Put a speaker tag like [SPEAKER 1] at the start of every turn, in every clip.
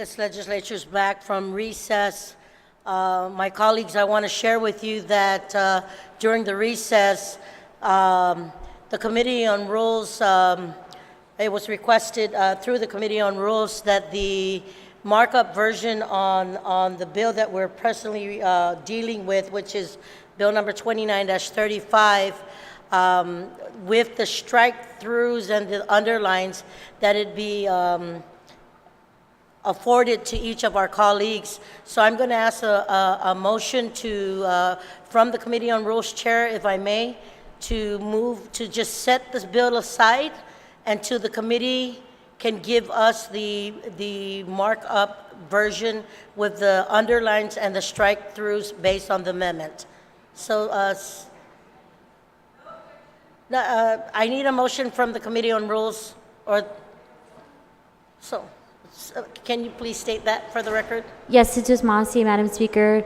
[SPEAKER 1] this legislature is back from recess. My colleagues, I want to share with you that during the recess, the Committee on Rules, it was requested through the Committee on Rules that the markup version on the bill that we're presently dealing with, which is Bill number 29-35, with the strike-throughs and the underlines, that it be afforded to each of our colleagues. So I'm going to ask a motion to, from the Committee on Rules Chair, if I may, to move to just set this bill aside until the committee can give us the markup version with the underlines and the strike-throughs based on the amendment. So I need a motion from the Committee on Rules, or so. Can you please state that for the record?
[SPEAKER 2] Yes, it is Masi, Madam Speaker.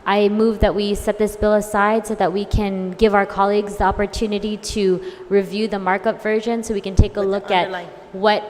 [SPEAKER 2] I move that we set this bill aside so that we can give our colleagues the opportunity to review the markup version, so we can take a look at what,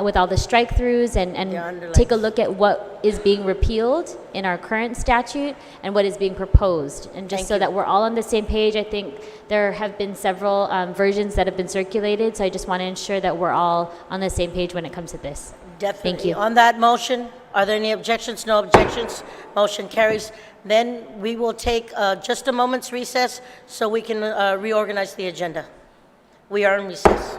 [SPEAKER 2] with all the strike-throughs and take a look at what is being repealed in our current statute and what is being proposed. And just so that we're all on the same page, I think there have been several versions that have been circulated, so I just want to ensure that we're all on the same page when it comes to this.
[SPEAKER 1] Definitely.
[SPEAKER 2] Thank you.
[SPEAKER 1] On that motion, are there any objections? No objections. Motion carries. Then we will take just a moment's recess so we can reorganize the agenda. We are in recess.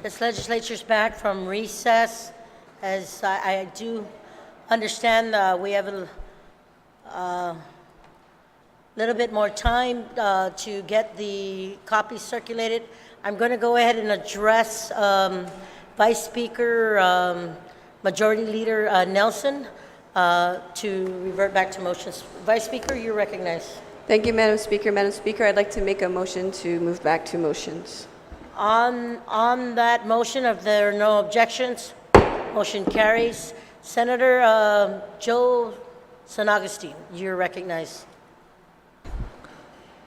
[SPEAKER 1] This legislature's back from recess. As I do understand, we have a little bit more time to get the copies circulated. I'm going to go ahead and address Vice Speaker, Majority Leader Nelson to revert back to motions. Vice Speaker, you're recognized.
[SPEAKER 3] Thank you, Madam Speaker. Madam Speaker, I'd like to make a motion to move back to motions.
[SPEAKER 1] On that motion, if there are no objections, motion carries. Senator Joe San Agustin, you're recognized.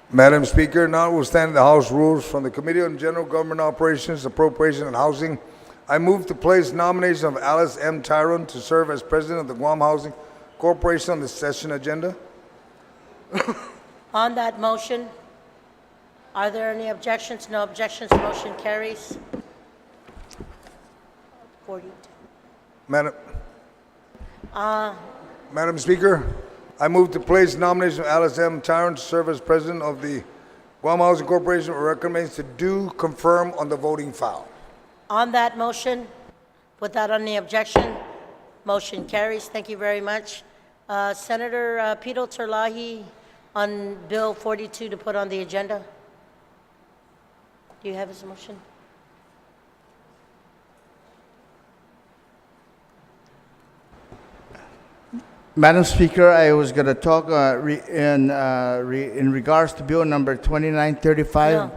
[SPEAKER 4] Madam Speaker, notwithstanding the House rules from the Committee on General Government Operations, Appropriation, and Housing, I move to place nomination of Alice M. Tyrone to serve as President of the Guam Housing Corporation on the session agenda.
[SPEAKER 1] On that motion, are there any objections? No objections, motion carries. 42.
[SPEAKER 4] Madam Speaker, I move to place nomination of Alice M. Tyrone to serve as President of the Guam Housing Corporation with recommends to do confirm on the voting file.
[SPEAKER 1] On that motion, without any objection, motion carries. Thank you very much. Senator Pito Terlahi on Bill 42 to put on the agenda. Do you have his motion?
[SPEAKER 5] Madam Speaker, I was going to talk in regards to Bill number 2935.
[SPEAKER 1] No.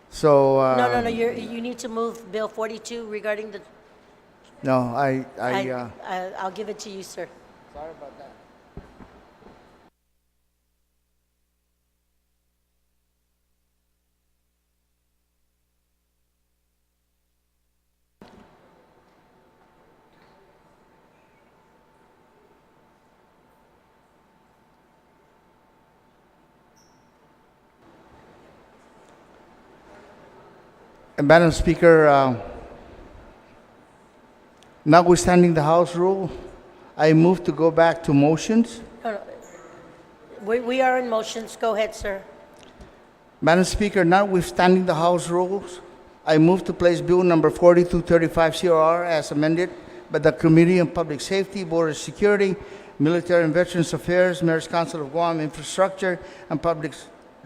[SPEAKER 5] So
[SPEAKER 1] No, you need to move Bill 42 regarding the,
[SPEAKER 5] no,
[SPEAKER 1] I'll give it to you, sir.
[SPEAKER 5] sorry about that. Madam Speaker, notwithstanding the House rule, I move to go back to motions.
[SPEAKER 1] No. We are in motions. Go ahead, sir.
[SPEAKER 5] Madam Speaker, notwithstanding the House rules, I move to place Bill number 4235 CRR as amended by the Committee on Public Safety, Border Security, Military and Veterans Affairs, Mayor's Council of Guam, Infrastructure and Public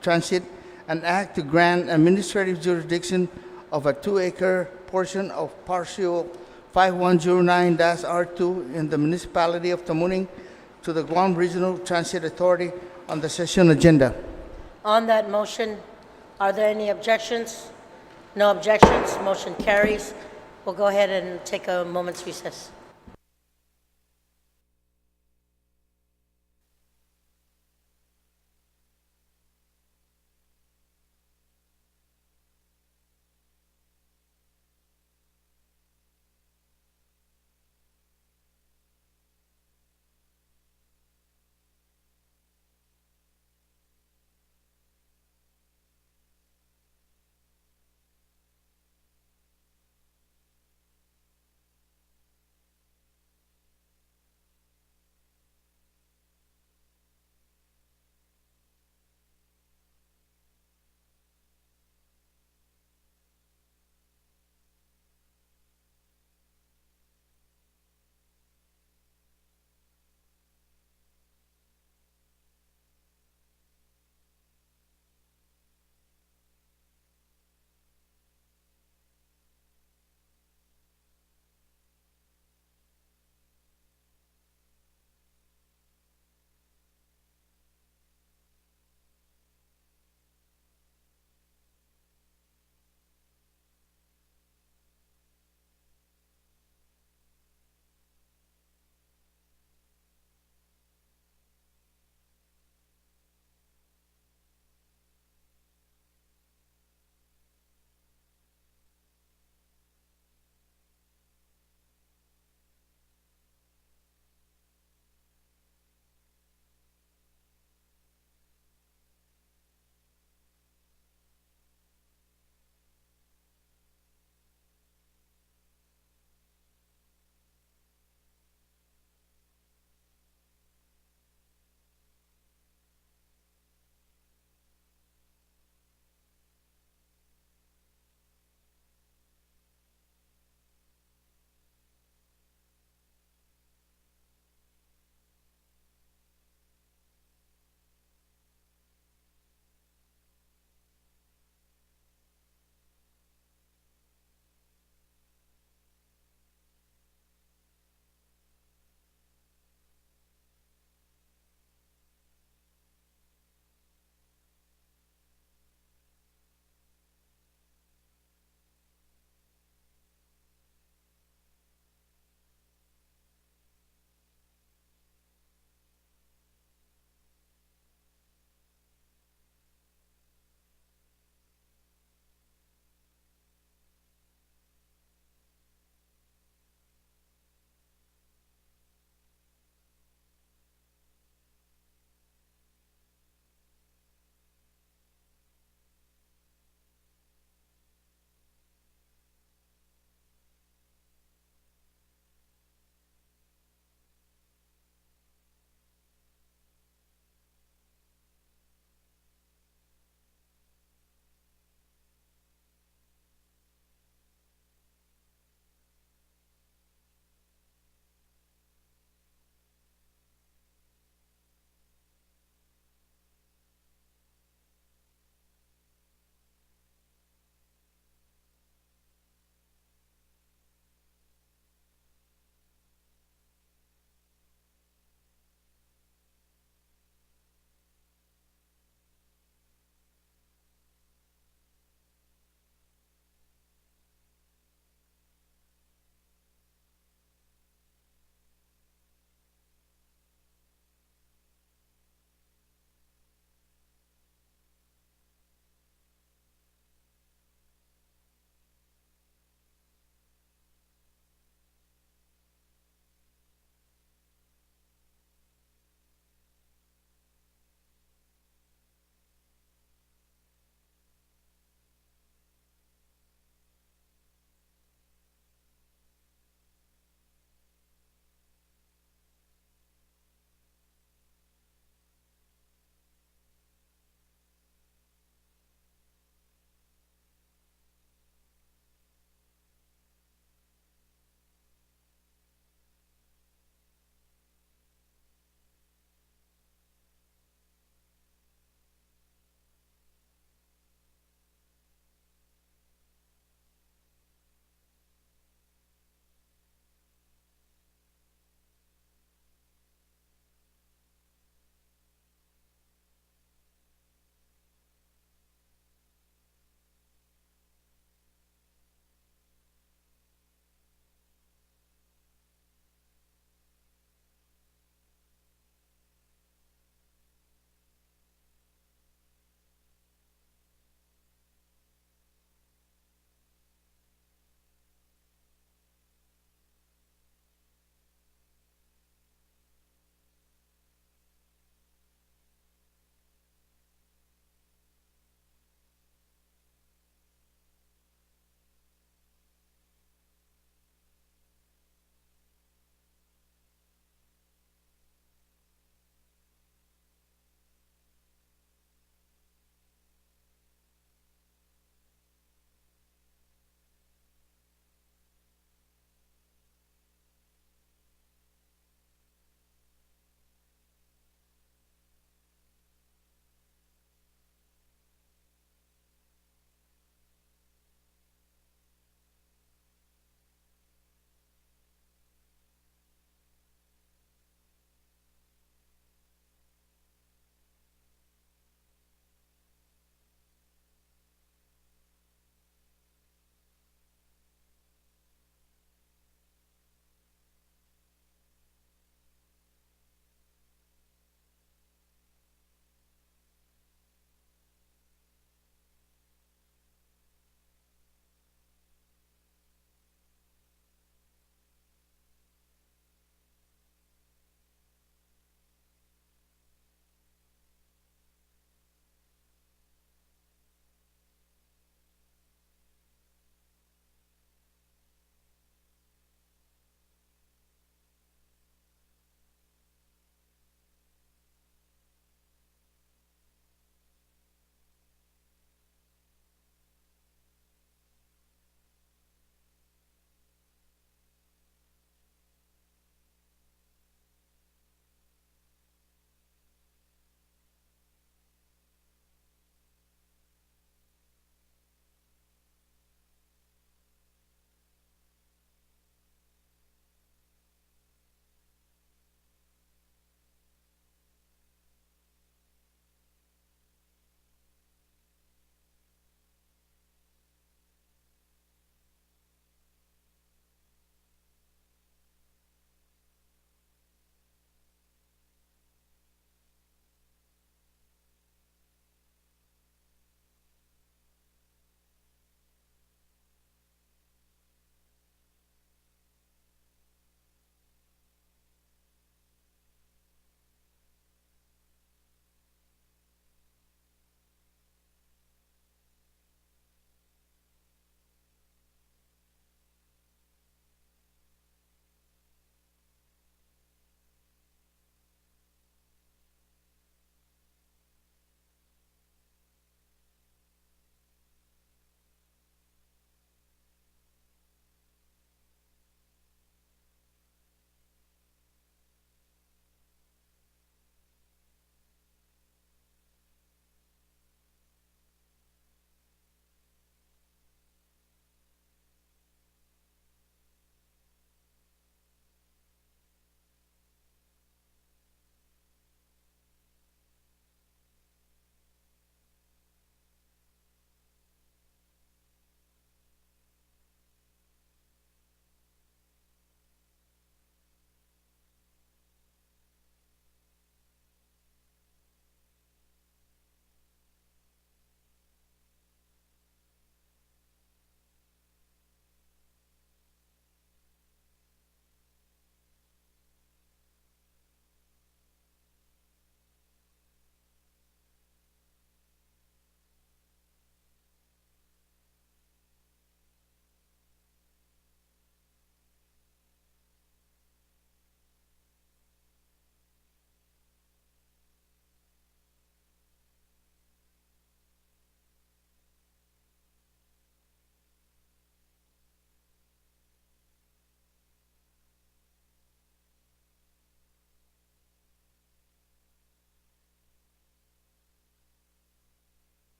[SPEAKER 5] Transit, an act to grant administrative jurisdiction of a 2-acre portion of Parcel 5109-R2 in the municipality of Tamuning to the Guam Regional Transit Authority on the session agenda.
[SPEAKER 1] On that motion, are there any objections? No objections, motion carries. We'll go ahead and take a moment's recess.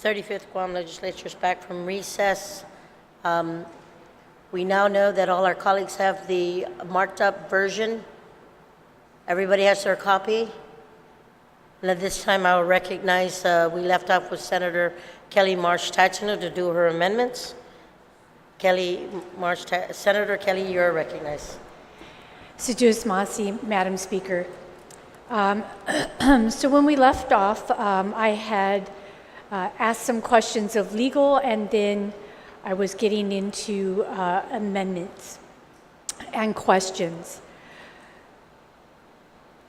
[SPEAKER 1] 35th Guam Legislature is back from recess. We now know that all our colleagues have the marked up version. Everybody has their copy. And at this time, I will recognize, we left off with Senator Kelly Marsh Tachener to do her amendments. Senator Kelly, you're recognized.
[SPEAKER 6] Sejus Masi, Madam Speaker. So when we left off, I had asked some questions of legal, and then I was getting into amendments and questions.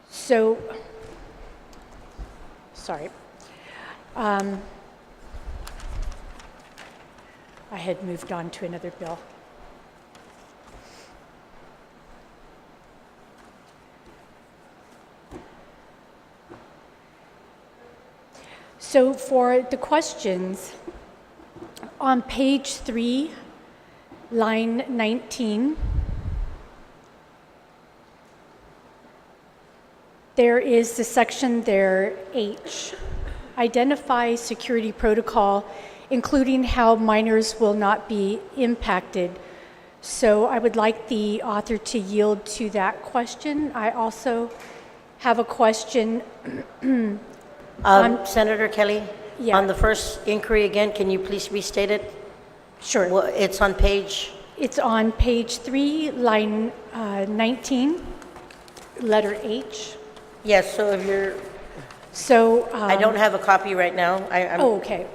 [SPEAKER 6] So, sorry. I had moved on to another bill. So for the questions, on page 3, line 19, there is the section there, H. Identify security protocol, including how minors will not be impacted. So I would like the author to yield to that question. I also have a question.
[SPEAKER 1] Senator Kelly?
[SPEAKER 6] Yeah.
[SPEAKER 1] On the first inquiry again, can you please restate it?
[SPEAKER 6] Sure.
[SPEAKER 1] Well, it's on page,
[SPEAKER 6] It's on page 3, line 19, letter H.
[SPEAKER 1] yes, so if you're,
[SPEAKER 6] So,
[SPEAKER 1] I don't have a copy right now. I'm,
[SPEAKER 6] oh, okay.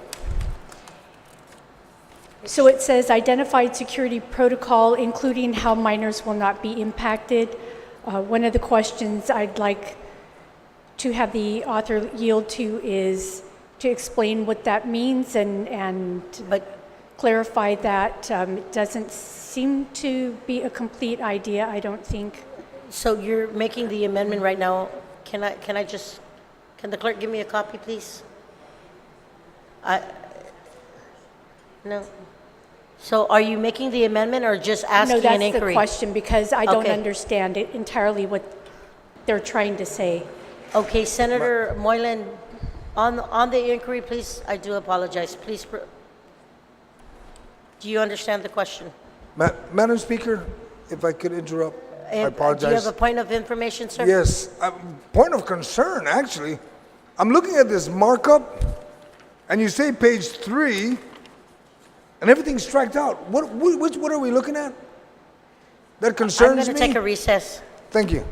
[SPEAKER 6] So it says identified security protocol, including how minors will not be impacted. One of the questions I'd like to have the author yield to is to explain what that means and
[SPEAKER 1] but
[SPEAKER 6] clarify that it doesn't seem to be a complete idea, I don't think.
[SPEAKER 1] So you're making the amendment right now. Can the clerk give me a copy, please? No. So are you making the amendment or just
[SPEAKER 6] No,
[SPEAKER 1] asking an
[SPEAKER 6] that's the
[SPEAKER 1] inquiry?
[SPEAKER 6] question, because I don't
[SPEAKER 1] Okay.
[SPEAKER 6] understand it entirely what they're trying to say.
[SPEAKER 1] Okay, Senator Moylan, on the inquiry, please, I do apologize. Please, do you understand the question?
[SPEAKER 4] Madam Speaker, if I could interrupt, I
[SPEAKER 1] Do you
[SPEAKER 4] apologize.
[SPEAKER 1] have a point of information, sir?
[SPEAKER 4] Yes, point of concern, actually. I'm looking at this markup, and you say page 3, and everything's striked out. What are we looking at? That
[SPEAKER 1] I'm
[SPEAKER 4] concerns me?
[SPEAKER 1] going to take a recess.
[SPEAKER 4] Thank you.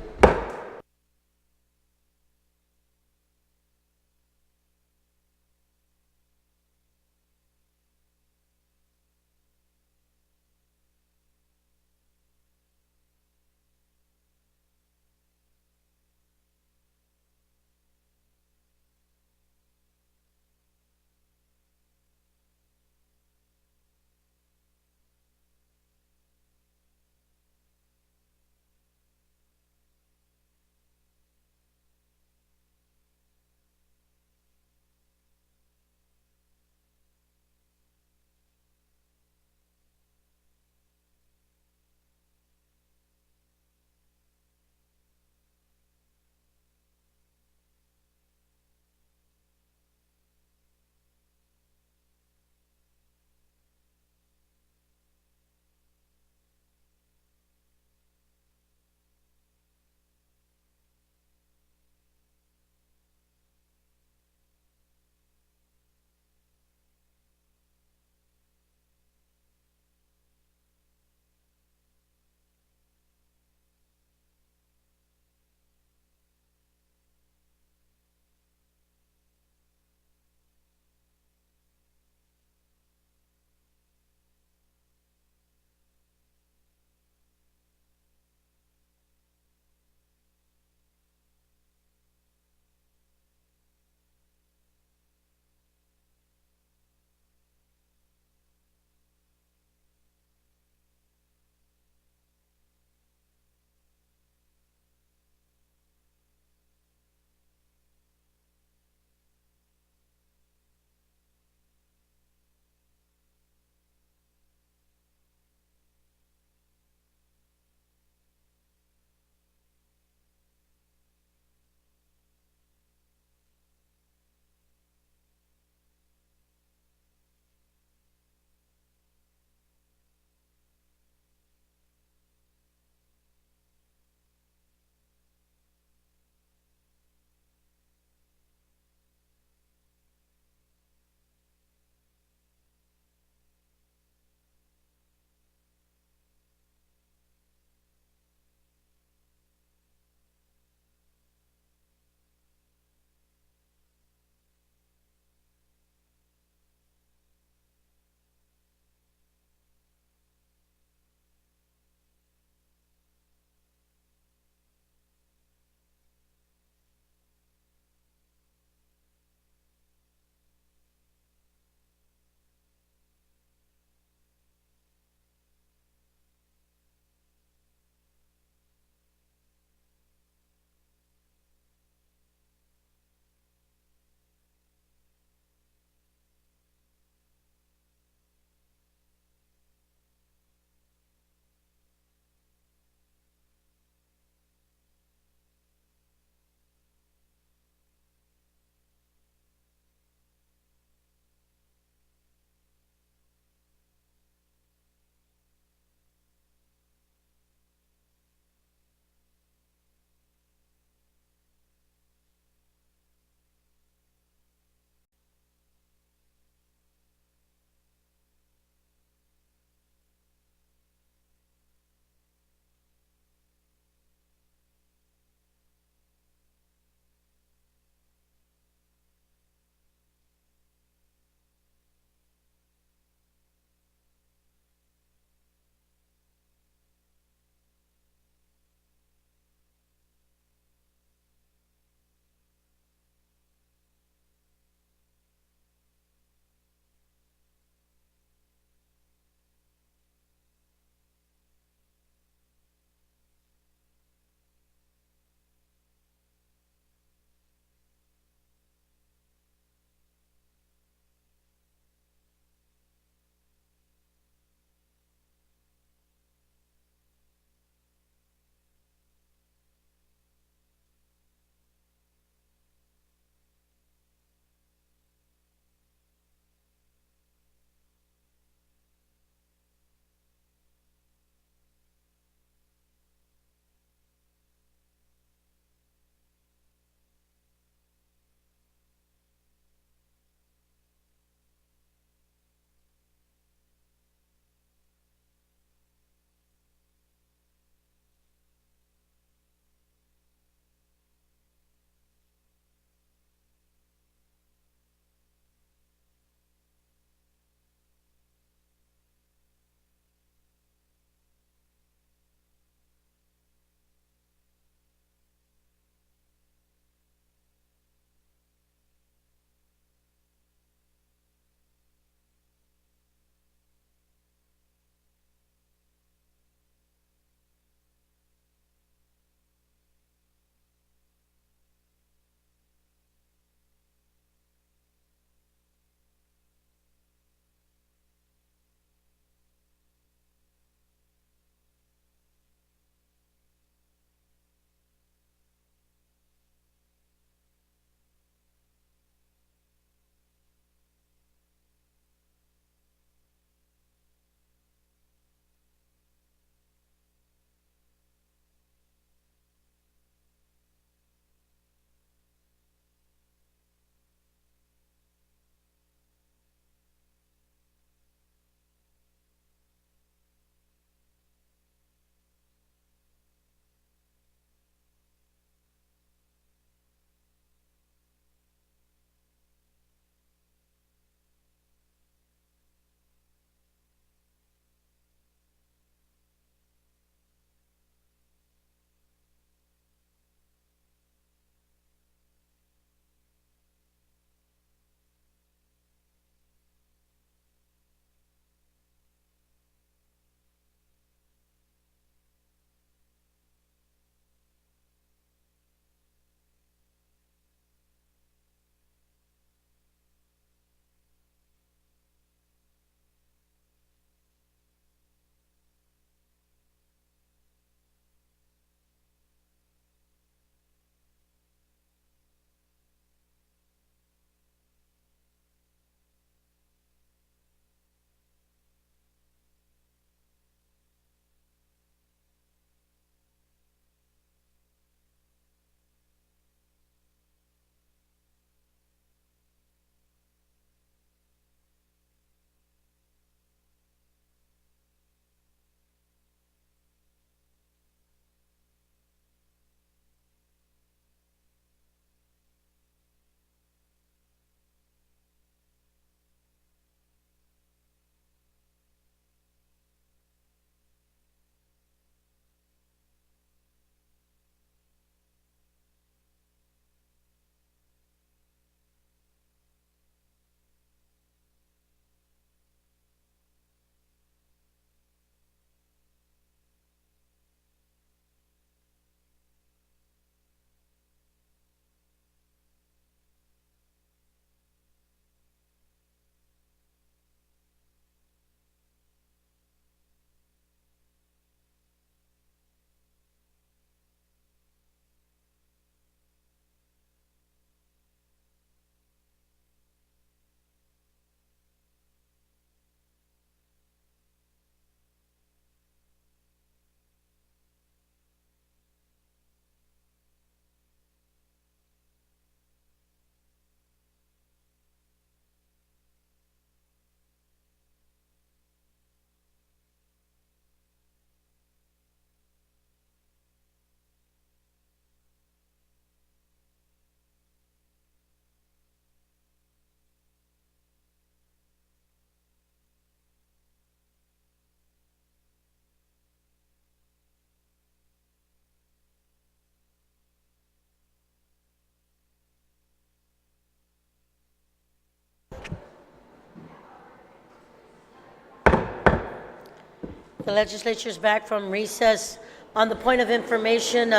[SPEAKER 1] The legislature's back from recess. On the point of information,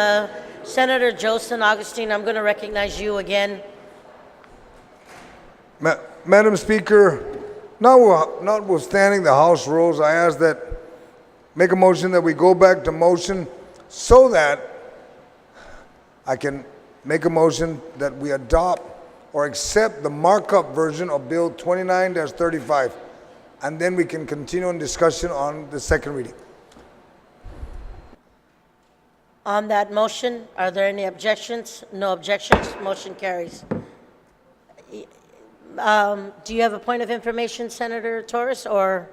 [SPEAKER 1] Senator Joseph Augustine, I'm going to recognize you again.
[SPEAKER 4] Madam Speaker, notwithstanding the House rules, I ask that, make a motion that we go back to motion so that I can make a motion that we adopt or accept the markup version of Bill 29-35, and then we can continue in discussion on the second reading.
[SPEAKER 1] On that motion, are there any objections? No objections, motion carries. Do you have a point of information, Senator Torres, or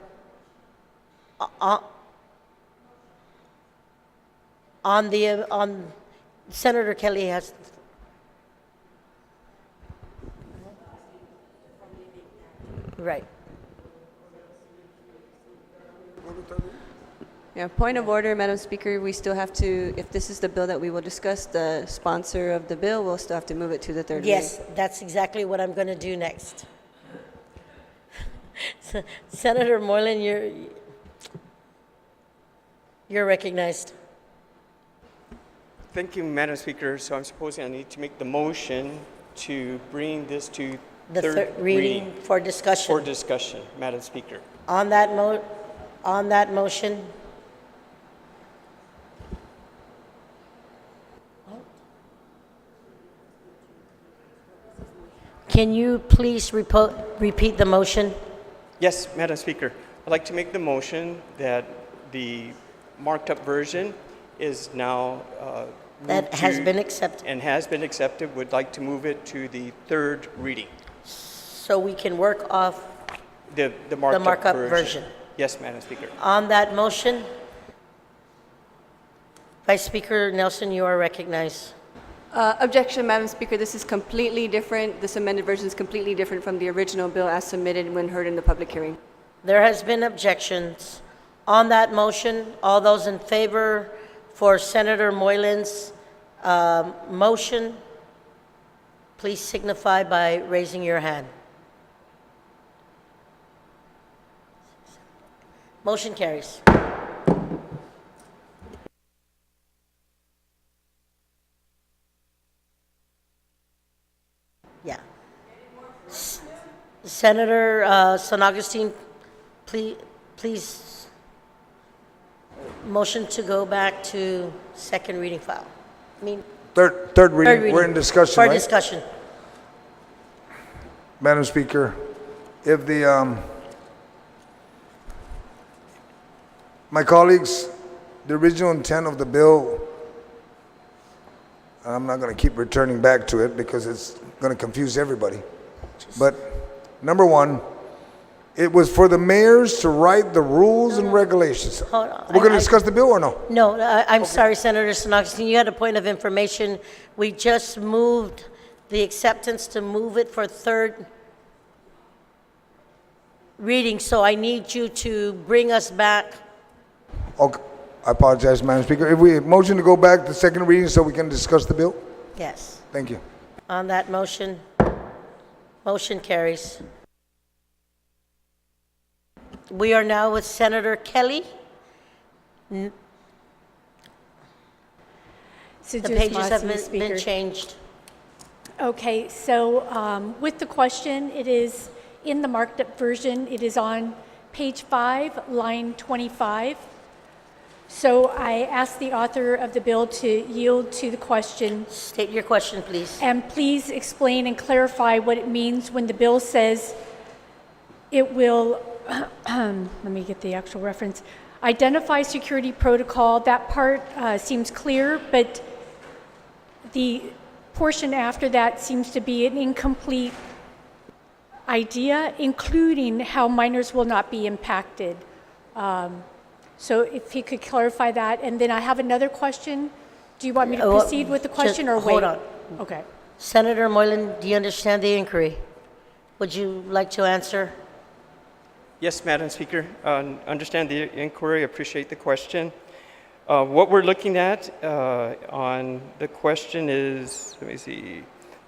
[SPEAKER 1] on Senator Kelly has? Right.
[SPEAKER 3] Yeah, point of order, Madam Speaker. We still have to, if this is the bill that we will discuss, the sponsor of the bill will still have to move it to the third reading.
[SPEAKER 1] Yes, that's exactly what I'm going to do next. Senator Moylan, you're recognized.
[SPEAKER 7] Thank you, Madam Speaker. So I'm supposing I need to make the motion to bring this to
[SPEAKER 1] The third reading for discussion.
[SPEAKER 7] for discussion, Madam Speaker.
[SPEAKER 1] On that motion, can you please repeat the motion?
[SPEAKER 7] Yes, Madam Speaker. I'd like to make the motion that the marked up version is now
[SPEAKER 1] That
[SPEAKER 7] moved
[SPEAKER 1] has
[SPEAKER 7] to-
[SPEAKER 1] been accepted,
[SPEAKER 7] and has been accepted. Would like to move it to the third reading.
[SPEAKER 1] so we can work off.
[SPEAKER 7] The marked
[SPEAKER 1] markup
[SPEAKER 7] up
[SPEAKER 1] version.
[SPEAKER 7] Yes, Madam Speaker.
[SPEAKER 1] On that motion, Vice Speaker Nelson, you are recognized.
[SPEAKER 3] Objection, Madam Speaker. This is completely different. This amended version is completely different from the original bill as submitted when heard in the public hearing.
[SPEAKER 1] There has been objections. On that motion, all those in favor for Senator Moylan's motion, please signify by raising your hand. Motion carries. Yeah. Senator San Augustine, please motion to go back to second reading file. I mean,
[SPEAKER 4] Third reading, we're in discussion,
[SPEAKER 1] for
[SPEAKER 4] right?
[SPEAKER 1] discussion.
[SPEAKER 4] Madam Speaker, if my colleagues, the original intent of the bill, I'm not going to keep returning back to it because it's going to confuse everybody. But number one, it was for the mayors to write the rules and regulations.
[SPEAKER 1] Hold on.
[SPEAKER 4] We're going to discuss the bill or no?
[SPEAKER 1] No, I'm sorry, Senator San Augustine, you had a point of information. We just moved the acceptance to move it for third reading, so I need you to bring us back.
[SPEAKER 4] Okay, I apologize, Madam Speaker. If we motion to go back to second reading so we can discuss the bill?
[SPEAKER 1] Yes.
[SPEAKER 4] Thank you.
[SPEAKER 1] On that motion, motion carries. We are now with Senator Kelly. The pages have been changed.
[SPEAKER 6] Okay, so with the question, it is in the marked up version. It is on page 5, line 25. So I ask the author of the bill to yield to the question.
[SPEAKER 1] State your question, please.
[SPEAKER 6] And please explain and clarify what it means when the bill says it will, let me get the actual reference, identify security protocol. That part seems clear, but the portion after that seems to be an incomplete idea, including how minors will not be impacted. So if you could clarify that. And then I have another question. Do you want me to proceed with the question or wait?
[SPEAKER 1] Hold on.
[SPEAKER 6] Okay.
[SPEAKER 1] Senator Moylan, do you understand the inquiry? Would you like to answer?
[SPEAKER 7] Yes, Madam Speaker. Understand the inquiry. Appreciate the question. What we're looking at on the question is, let me see,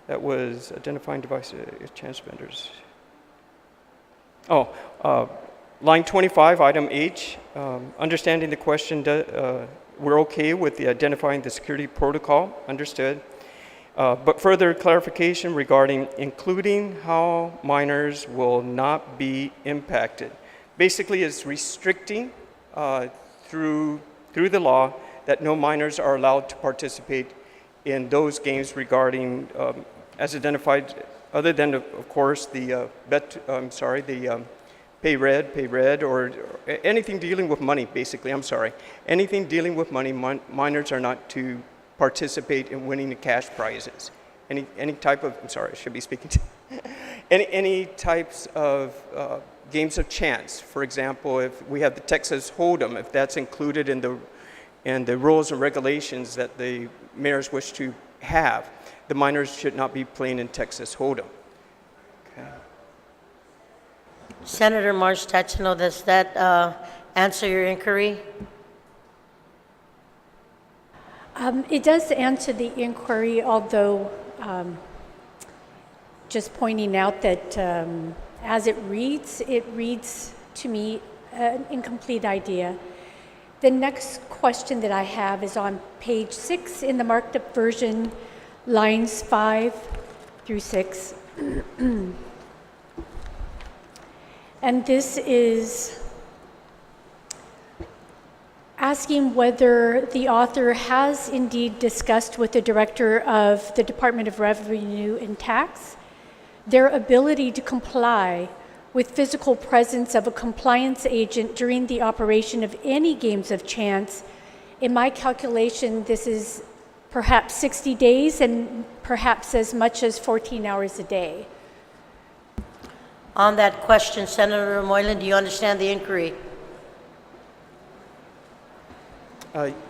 [SPEAKER 7] that was identifying device chance vendors. Line 25, item H, understanding the question, we're okay with the identifying the security protocol, understood. But further clarification regarding including how minors will not be impacted. Basically, it's restricting through the law that no minors are allowed to participate in those games regarding, as identified, other than, of course, the pay red, or anything dealing with money, basically, I'm sorry. Anything dealing with money, minors are not to participate in winning the cash prizes. Any type of, I'm sorry, I should be speaking to, any types of games of chance. For example, if we have the Texas Hold'em, if that's included in the rules and regulations that the mayors wish to have, the minors should not be playing in Texas Hold'em. Okay.
[SPEAKER 1] Senator Marsh Tatchino, does that answer your inquiry?
[SPEAKER 6] It does answer the inquiry, although just pointing out that as it reads to me an incomplete idea. The next question that I have is on page 6 in the marked up version, lines 5 through 6. And this is asking whether the author has indeed discussed with the Director of the Department of Revenue and Tax their ability to comply with physical presence of a compliance agent during the operation of any games of chance. In my calculation, this is perhaps 60 days and perhaps as much as 14 hours a day.
[SPEAKER 1] On that question, Senator Moylan, do you understand the inquiry?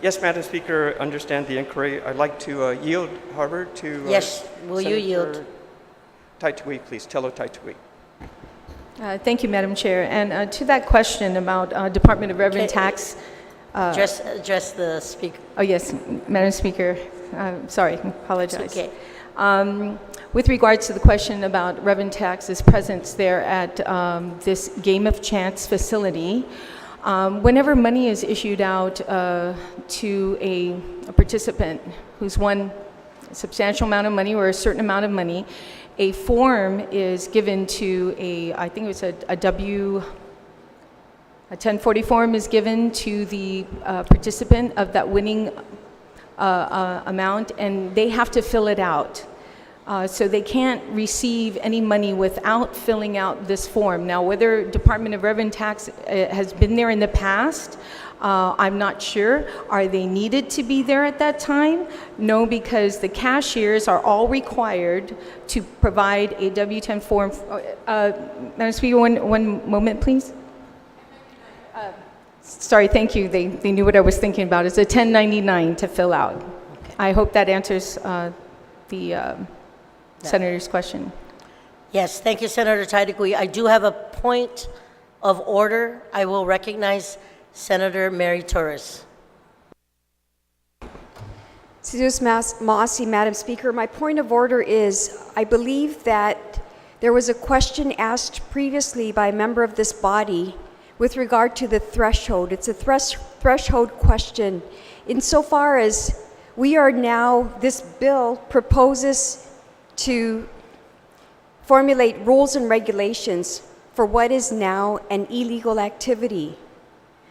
[SPEAKER 7] Yes, Madam Speaker, understand the inquiry. I'd like to yield, however, to
[SPEAKER 1] Yes, will you yield?
[SPEAKER 7] Taitui, please. Tello Taitui.
[SPEAKER 8] Thank you, Madam Chair. And to that question about Department of Revenue
[SPEAKER 1] Okay.
[SPEAKER 8] Tax.
[SPEAKER 1] Address the speaker.
[SPEAKER 8] Oh, yes, Madam Speaker. Sorry, apologize.
[SPEAKER 1] It's okay.
[SPEAKER 8] With regards to the question about Revenue Tax's presence there at this game of chance facility, whenever money is issued out to a participant who's won a substantial amount of money or a certain amount of money, a form is given to I think it was a 1040 form is given to the participant of that winning amount, and they have to fill it out. So they can't receive any money without filling out this form. Now, whether Department of Revenue Tax has been there in the past, I'm not sure. Are they needed to be there at that time? No, because the cashiers are all required to provide a W-10 form. Madam Speaker, one moment, please. Sorry, thank you. They knew what I was thinking about. It's a 1099 to fill out. Okay. I hope that answers the Senator's question.
[SPEAKER 1] Yes, thank you, Senator Taitui. I do have a point of order. I will recognize Senator Mary Torres.
[SPEAKER 9] Sis Maasi, Madam Speaker, my point of order is I believe that there was a question asked previously by a member of this body with regard to the threshold. It's a threshold question. Insofar as we are now, this bill proposes to formulate rules and regulations for what is now an illegal activity.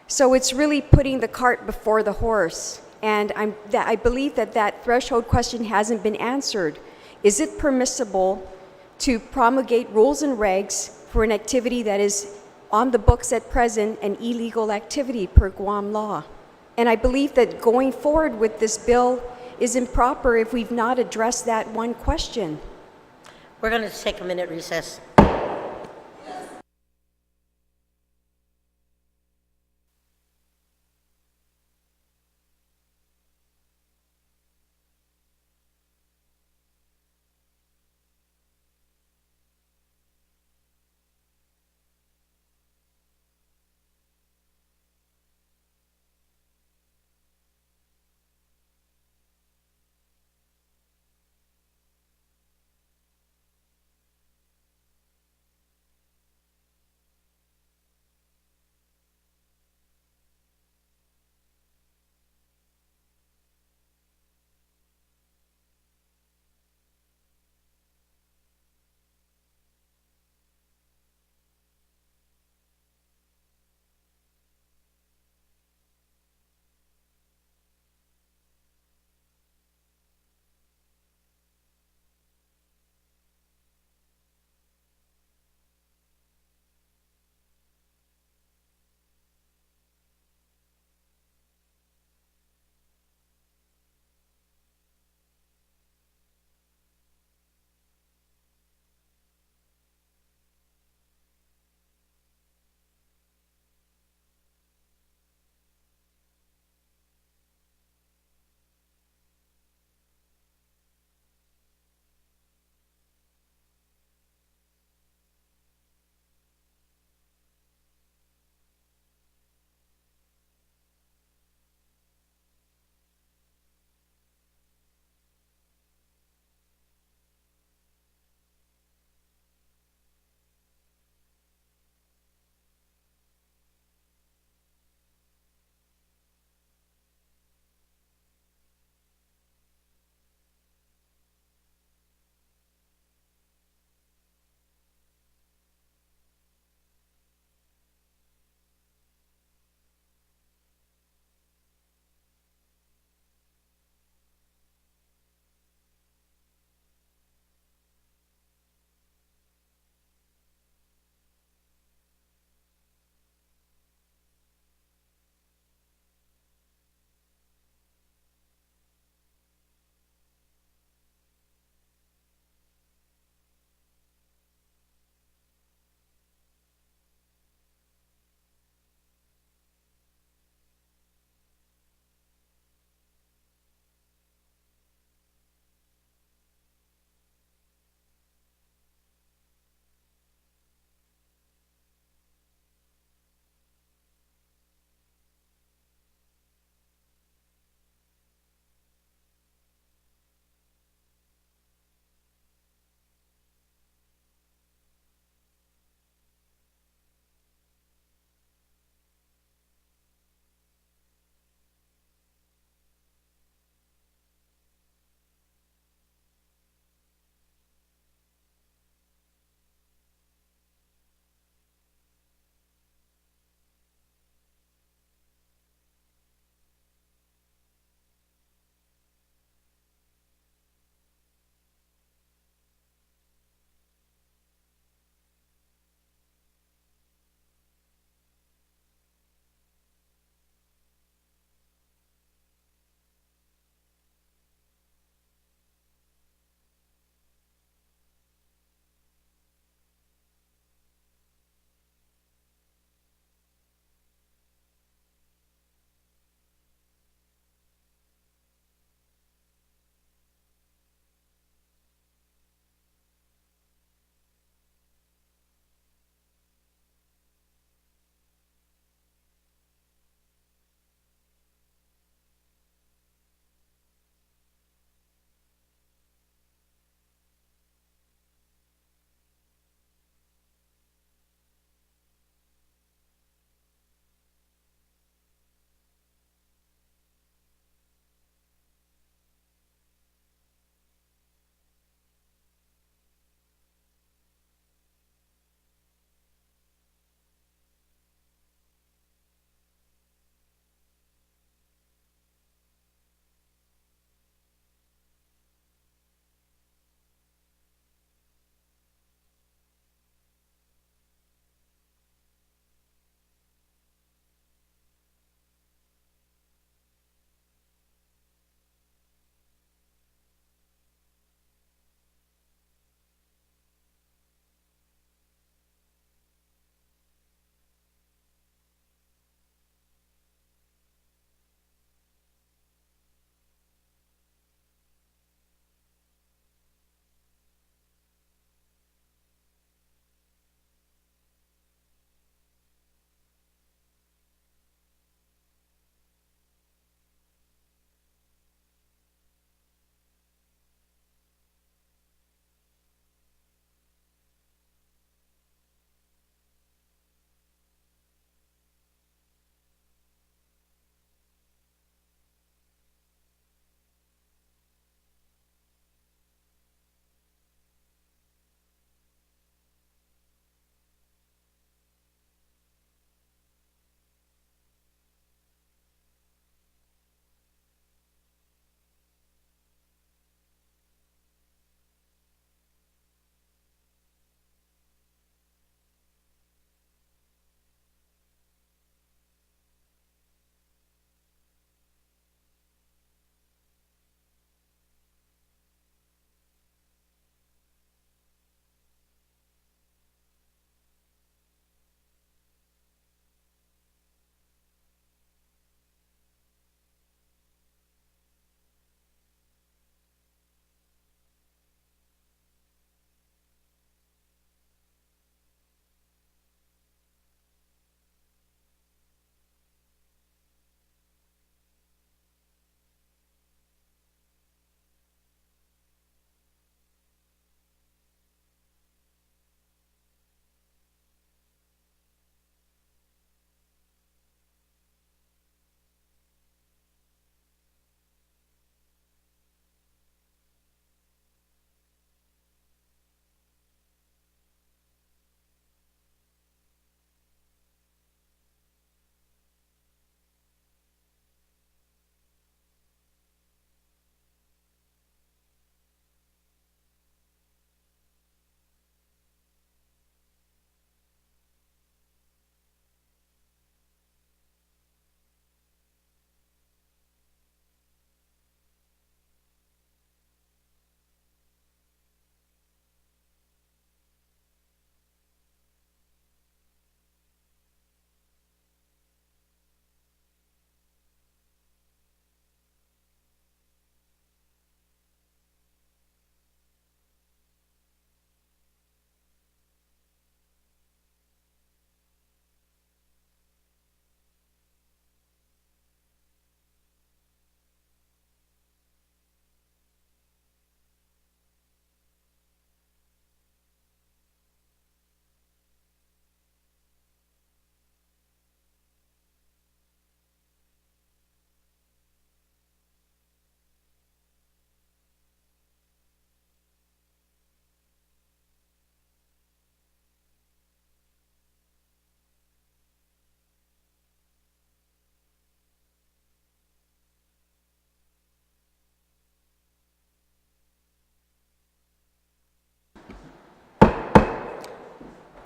[SPEAKER 9] So it's really putting the cart before the horse. And I believe that threshold question hasn't been answered. Is it permissible to promulgate rules and regs for an activity that is on the books at present an illegal activity per Guam law? And I believe that going forward with this bill is improper if we've not addressed that one question.
[SPEAKER 1] We're going to take a minute recess.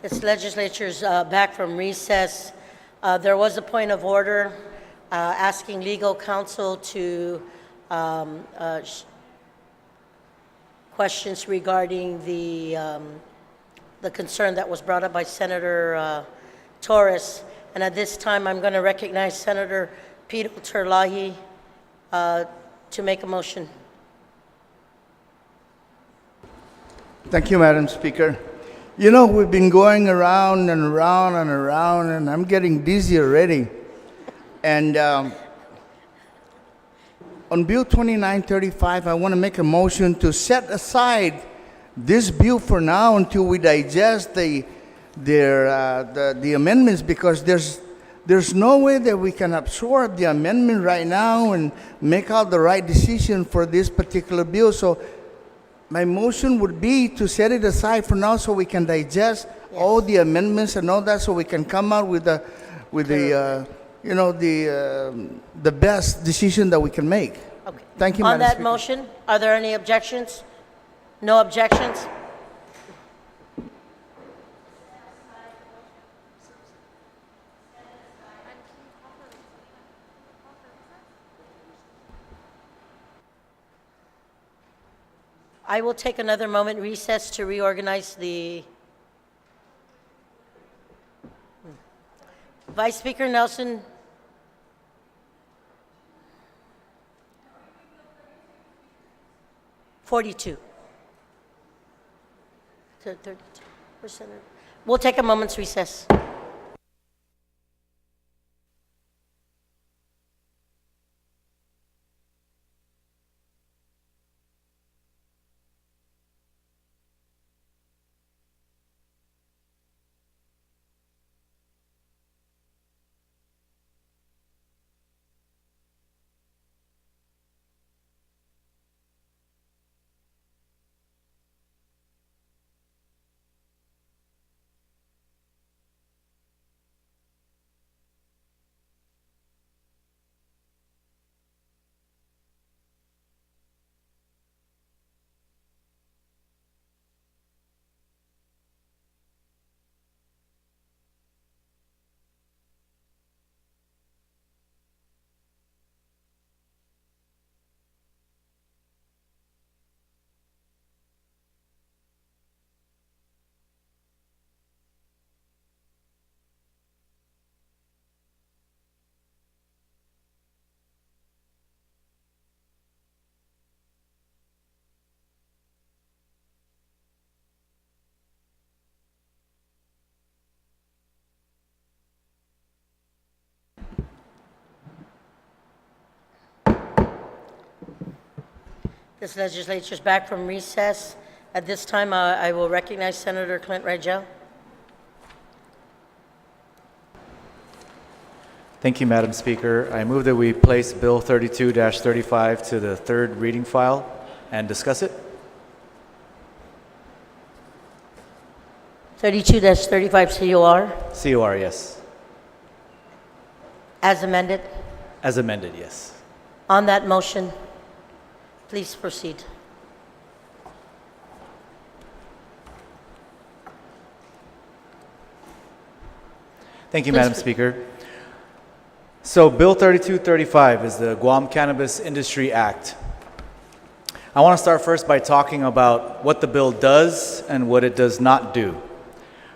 [SPEAKER 1] This legislature's back from recess. There was a point of order asking legal counsel to questions regarding the concern that was brought up by Senator Torres. And at this time, I'm going to recognize Senator Peter Terlahi to make a motion.
[SPEAKER 5] Thank you, Madam Speaker. You know, we've been going around and around and around, and I'm getting dizzy already. And on Bill 2935, I want to make a motion to set aside this bill for now until we digest the amendments, because there's no way that we can absorb the amendment right now and make out the right decision for this particular bill. So my motion would be to set it aside for now so we can digest all the amendments and all that, so we can come out with the best decision that we can make.
[SPEAKER 1] Okay.
[SPEAKER 5] Thank you,
[SPEAKER 1] On
[SPEAKER 5] Madam
[SPEAKER 1] that
[SPEAKER 5] Speaker.
[SPEAKER 1] motion, are there any objections? No objections? I will take another moment recess to reorganize the... Vice Speaker Nelson. $42. 32%. We'll take a moment's recess. This legislature is back from recess. At this time, I will recognize Senator Clint Rigel.
[SPEAKER 10] Thank you, Madam Speaker. I move that we place Bill 32-35 to the third reading file and discuss it.
[SPEAKER 1] 32-35 COR,
[SPEAKER 10] COR, yes.
[SPEAKER 1] as amended.
[SPEAKER 10] As amended, yes.
[SPEAKER 1] On that motion, please proceed.
[SPEAKER 10] Thank you,
[SPEAKER 1] Please
[SPEAKER 10] Madam
[SPEAKER 1] proceed.
[SPEAKER 10] Speaker. So Bill 3235 is the Guam Cannabis Industry Act. I want to start first by talking about what the bill does and what it does not do.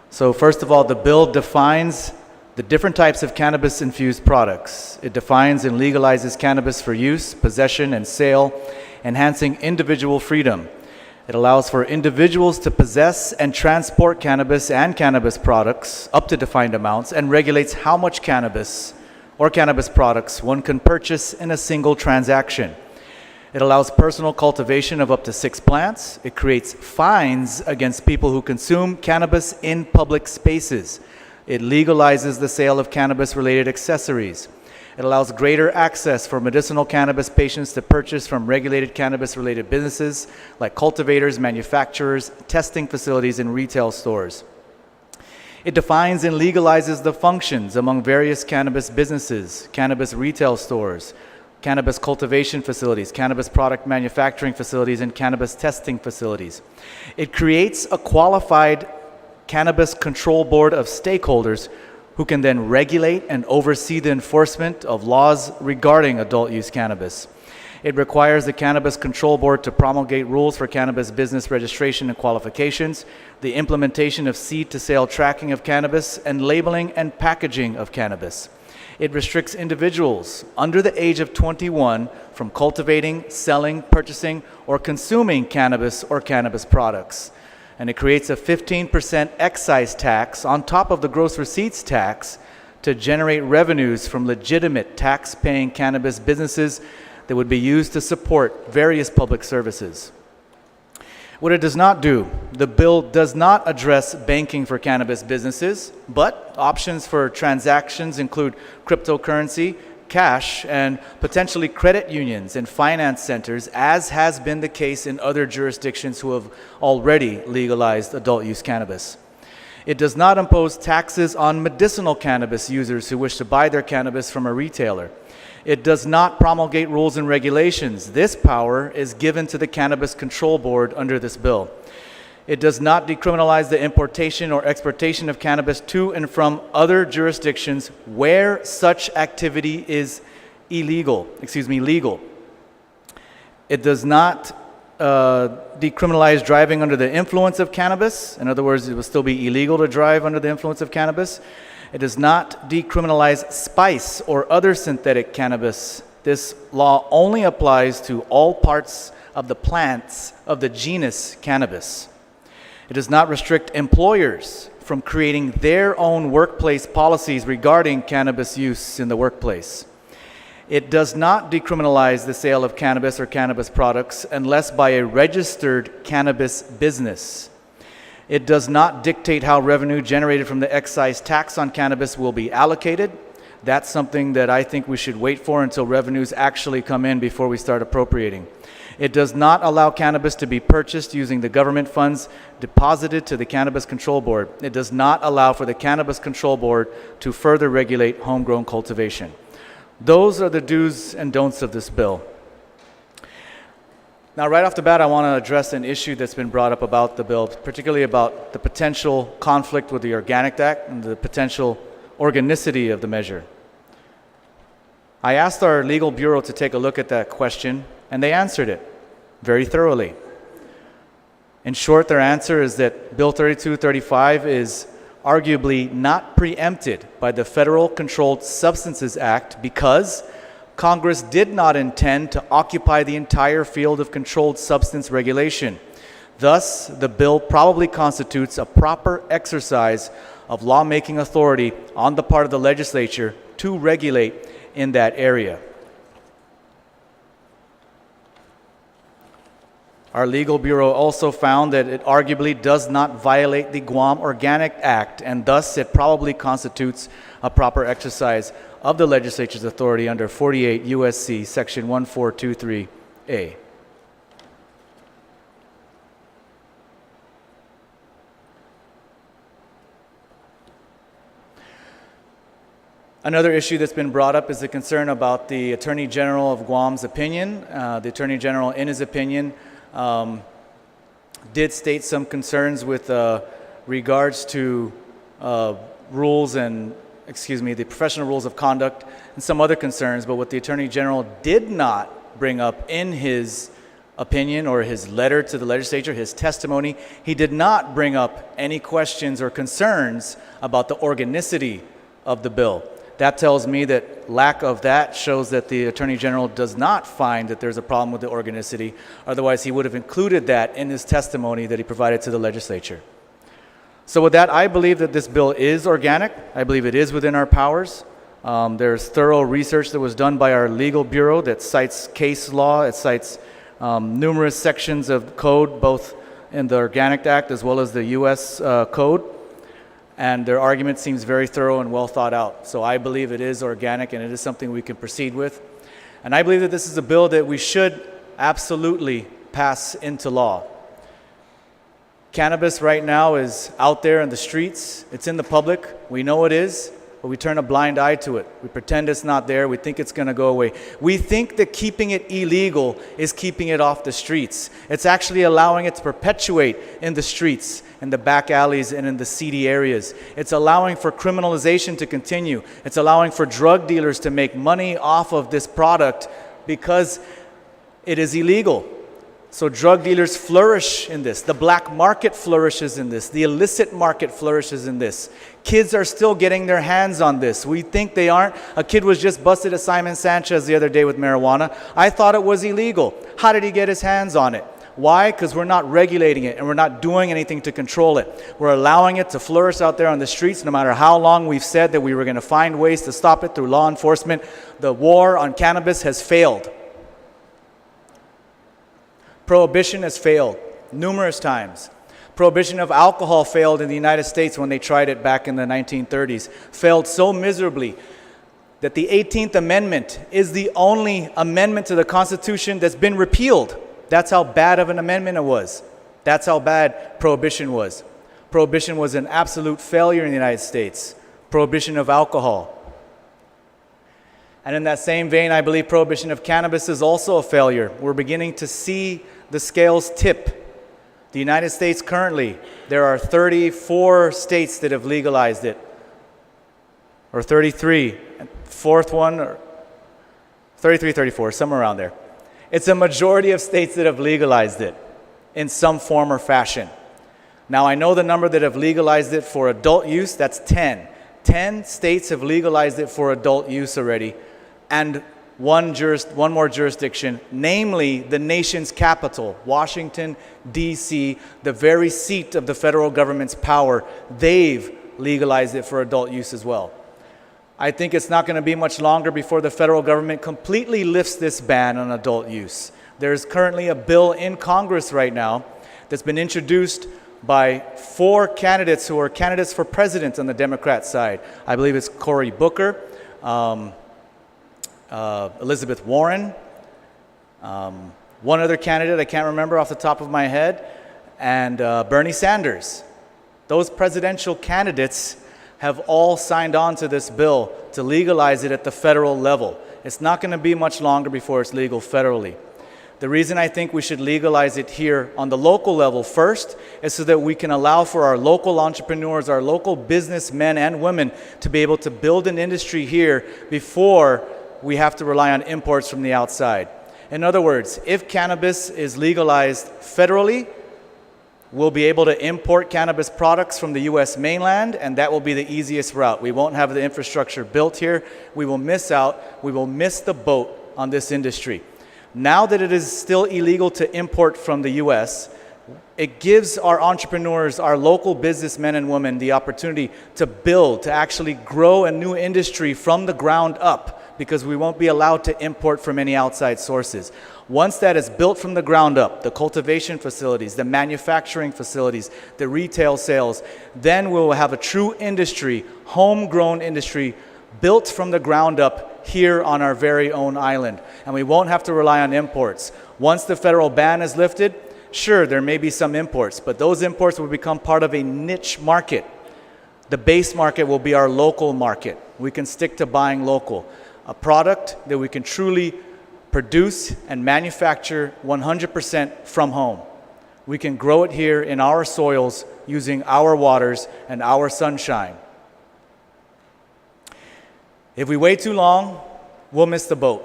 [SPEAKER 10] So first of all, the bill defines the different types of cannabis-infused products. It defines and legalizes cannabis for use, possession, and sale, enhancing individual freedom. It allows for individuals to possess and transport cannabis and cannabis products up to defined amounts, and regulates how much cannabis or cannabis products one can purchase in a single transaction. It allows personal cultivation of up to 6 plants. It creates fines against people who consume cannabis in public spaces. It legalizes the sale of cannabis-related accessories. It allows greater access for medicinal cannabis patients to purchase from regulated cannabis-related businesses like cultivators, manufacturers, testing facilities, and retail stores. It defines and legalizes the functions among various cannabis businesses, cannabis retail stores, cannabis cultivation facilities, cannabis product manufacturing facilities, and cannabis testing facilities. It creates a qualified Cannabis Control Board of stakeholders who can then regulate and oversee the enforcement of laws regarding adult use cannabis. It requires the Cannabis Control Board to promulgate rules for cannabis business registration and qualifications, the implementation of seed-to-sale tracking of cannabis, and labeling and packaging of cannabis. It restricts individuals under the age of 21 from cultivating, selling, purchasing, or consuming cannabis or cannabis products. And it creates a 15% excise tax on top of the gross receipts tax to generate revenues from legitimate tax-paying cannabis businesses that would be used to support various public services. What it does not do, the bill does not address banking for cannabis businesses, but options for transactions include cryptocurrency, cash, and potentially credit unions and finance centers, as has been the case in other jurisdictions who have already legalized adult use cannabis. It does not impose taxes on medicinal cannabis users who wish to buy their cannabis from a retailer. It does not promulgate rules and regulations. This power is given to the Cannabis Control Board under this bill. It does not decriminalize the importation or exportation of cannabis to and from other jurisdictions where such activity is legal. It does not decriminalize driving under the influence of cannabis. In other words, it will still be illegal to drive under the influence of cannabis. It does not decriminalize spice or other synthetic cannabis. This law only applies to all parts of the plants of the genus cannabis. It does not restrict employers from creating their own workplace policies regarding cannabis use in the workplace. It does not decriminalize the sale of cannabis or cannabis products unless by a registered cannabis business. It does not dictate how revenue generated from the excise tax on cannabis will be allocated. That's something that I think we should wait for until revenues actually come in before we start appropriating. It does not allow cannabis to be purchased using the government funds deposited to the Cannabis Control Board. It does not allow for the Cannabis Control Board to further regulate homegrown cultivation. Those are the do's and don'ts of this bill. Now, right off the bat, I want to address an issue that's been brought up about the bill, particularly about the potential conflict with the Organic Act and the potential organicity of the measure. I asked our legal bureau to take a look at that question, and they answered it very thoroughly. In short, their answer is that Bill 3235 is arguably not preempted by the Federal Controlled Substances Act because Congress did not intend to occupy the entire field of controlled substance regulation. Thus, the bill probably constitutes a proper exercise of lawmaking authority on the part of the legislature to regulate in that area. Our legal bureau also found that it arguably does not violate the Guam Organic Act, and thus it probably constitutes a proper exercise of the legislature's authority under 48 U.S.C. Section 1423A. Another issue that's been brought up is the concern about the Attorney General of Guam's opinion. The Attorney General, in his opinion, did state some concerns with regards to rules and, the professional rules of conduct and some other concerns. But what the Attorney General did not bring up in his opinion or his letter to the legislature, his testimony, he did not bring up any questions or concerns about the organicity of the bill. That tells me that lack of that shows that the Attorney General does not find that there's a problem with the organicity. Otherwise, he would have included that in his testimony that he provided to the legislature. So with that, I believe that this bill is organic. I believe it is within our powers. There's thorough research that was done by our legal bureau that cites case law. It cites numerous sections of code, both in the Organic Act as well as the U.S. Code. And their argument seems very thorough and well thought out. So I believe it is organic and it is something we can proceed with. And I believe that this is a bill that we should absolutely pass into law. Cannabis right now is out there in the streets. It's in the public. We know it is. but we turn a blind eye to it. We pretend it's not there. We think it's going to go away. We think that keeping it illegal is keeping it off the streets. It's actually allowing it to perpetuate in the streets, in the back alleys, and in the seedy areas. It's allowing for criminalization to continue. It's allowing for drug dealers to make money off of this product because it is illegal. So drug dealers flourish in this. The black market flourishes in this. The illicit market flourishes in this. Kids are still getting their hands on this. We think they aren't. A kid was just busted at Simon Sanchez the other day with marijuana. I thought it was illegal. How did he get his hands on it? Why? Because we're not regulating it and we're not doing anything to control it. We're allowing it to flourish out there on the streets no matter how long we've said that we were going to find ways to stop it through law enforcement. The war on cannabis has failed. Prohibition has failed numerous times. Prohibition of alcohol failed in the United States when they tried it back in the 1930s. Failed so miserably that the 18th Amendment is the only amendment to the Constitution that's been repealed. That's how bad of an amendment it was. That's how bad prohibition was. Prohibition was an absolute failure in the United States. Prohibition of alcohol. And in that same vein, I believe prohibition of cannabis is also a failure. We're beginning to see the scales tip. The United States currently, there are 34 states that have legalized it, or 33, fourth one, or 33, 34, somewhere around there. It's a majority of states that have legalized it in some form or fashion. Now, I know the number that have legalized it for adult use, that's 10. 10 states have legalized it for adult use already, and one more jurisdiction, namely the nation's capital, Washington, D.C., the very seat of the federal government's power, they've legalized it for adult use as well. I think it's not going to be much longer before the federal government completely lifts this ban on adult use. There's currently a bill in Congress right now that's been introduced by 4 candidates who are candidates for president on the Democrat side. I believe it's Cory Booker, Elizabeth Warren, one other candidate I can't remember off the top of my head, and Bernie Sanders. Those presidential candidates have all signed on to this bill to legalize it at the federal level. It's not going to be much longer before it's legal federally. The reason I think we should legalize it here on the local level first is so that we can allow for our local entrepreneurs, our local businessmen and women to be able to build an industry here before we have to rely on imports from the outside. In other words, if cannabis is legalized federally, we'll be able to import cannabis products from the U.S. mainland, and that will be the easiest route. We won't have the infrastructure built here. We will miss out. We will miss the boat on this industry. Now that it is still illegal to import from the U.S., it gives our entrepreneurs, our local businessmen and women, the opportunity to build, to actually grow a new industry from the ground up, because we won't be allowed to import from any outside sources. Once that is built from the ground up, the cultivation facilities, the manufacturing facilities, the retail sales, then we'll have a true industry, homegrown industry, built from the ground up here on our very own island. And we won't have to rely on imports. Once the federal ban is lifted, sure, there may be some imports, but those imports will become part of a niche market. The base market will be our local market. We can stick to buying local. A product that we can truly produce and manufacture 100% from home. We can grow it here in our soils using our waters and our sunshine. If we wait too long, we'll miss the boat.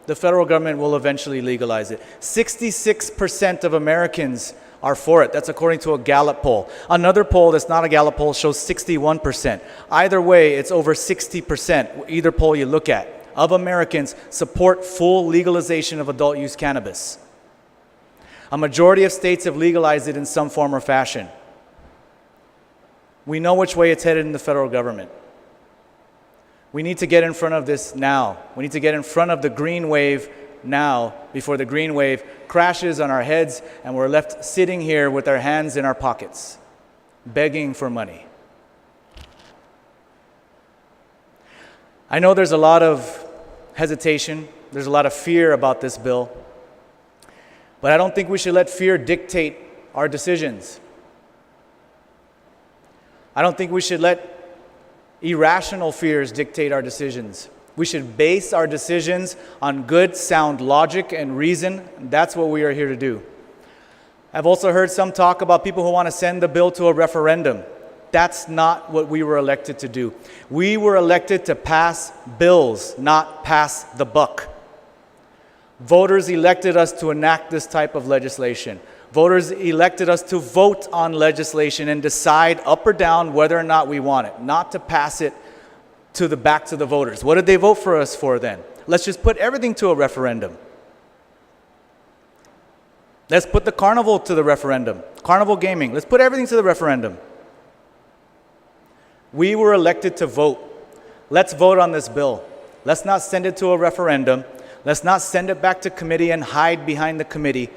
[SPEAKER 10] The federal government will eventually legalize it. 66% of Americans are for it. That's according to a Gallup poll. Another poll that's not a Gallup poll shows 61%. Either way, it's over 60%, either poll you look at, of Americans support full legalization of adult use cannabis. A majority of states have legalized it in some form or fashion. We know which way it's headed in the federal government. We need to get in front of this now. We need to get in front of the green wave now before the green wave crashes on our heads and we're left sitting here with our hands in our pockets, begging for money. I know there's a lot of hesitation, there's a lot of fear about this bill, but I don't think we should let fear dictate our decisions. I don't think we should let Irrational fears dictate our decisions. We should base our decisions on good, sound logic and reason. That's what we are here to do. I've also heard some talk about people who want to send the bill to a referendum. That's not what we were elected to do. We were elected to pass bills, not pass the buck. Voters elected us to enact this type of legislation. Voters elected us to vote on legislation and decide up or down whether or not we want it, not to pass it back to the voters. What did they vote for us for then? Let's just put everything to a referendum. Let's put the carnival to the referendum. Carnival gaming, let's put everything to the referendum. We were elected to vote. Let's vote on this bill. Let's not send it to a referendum. Let's not send it back to committee and hide behind the committee.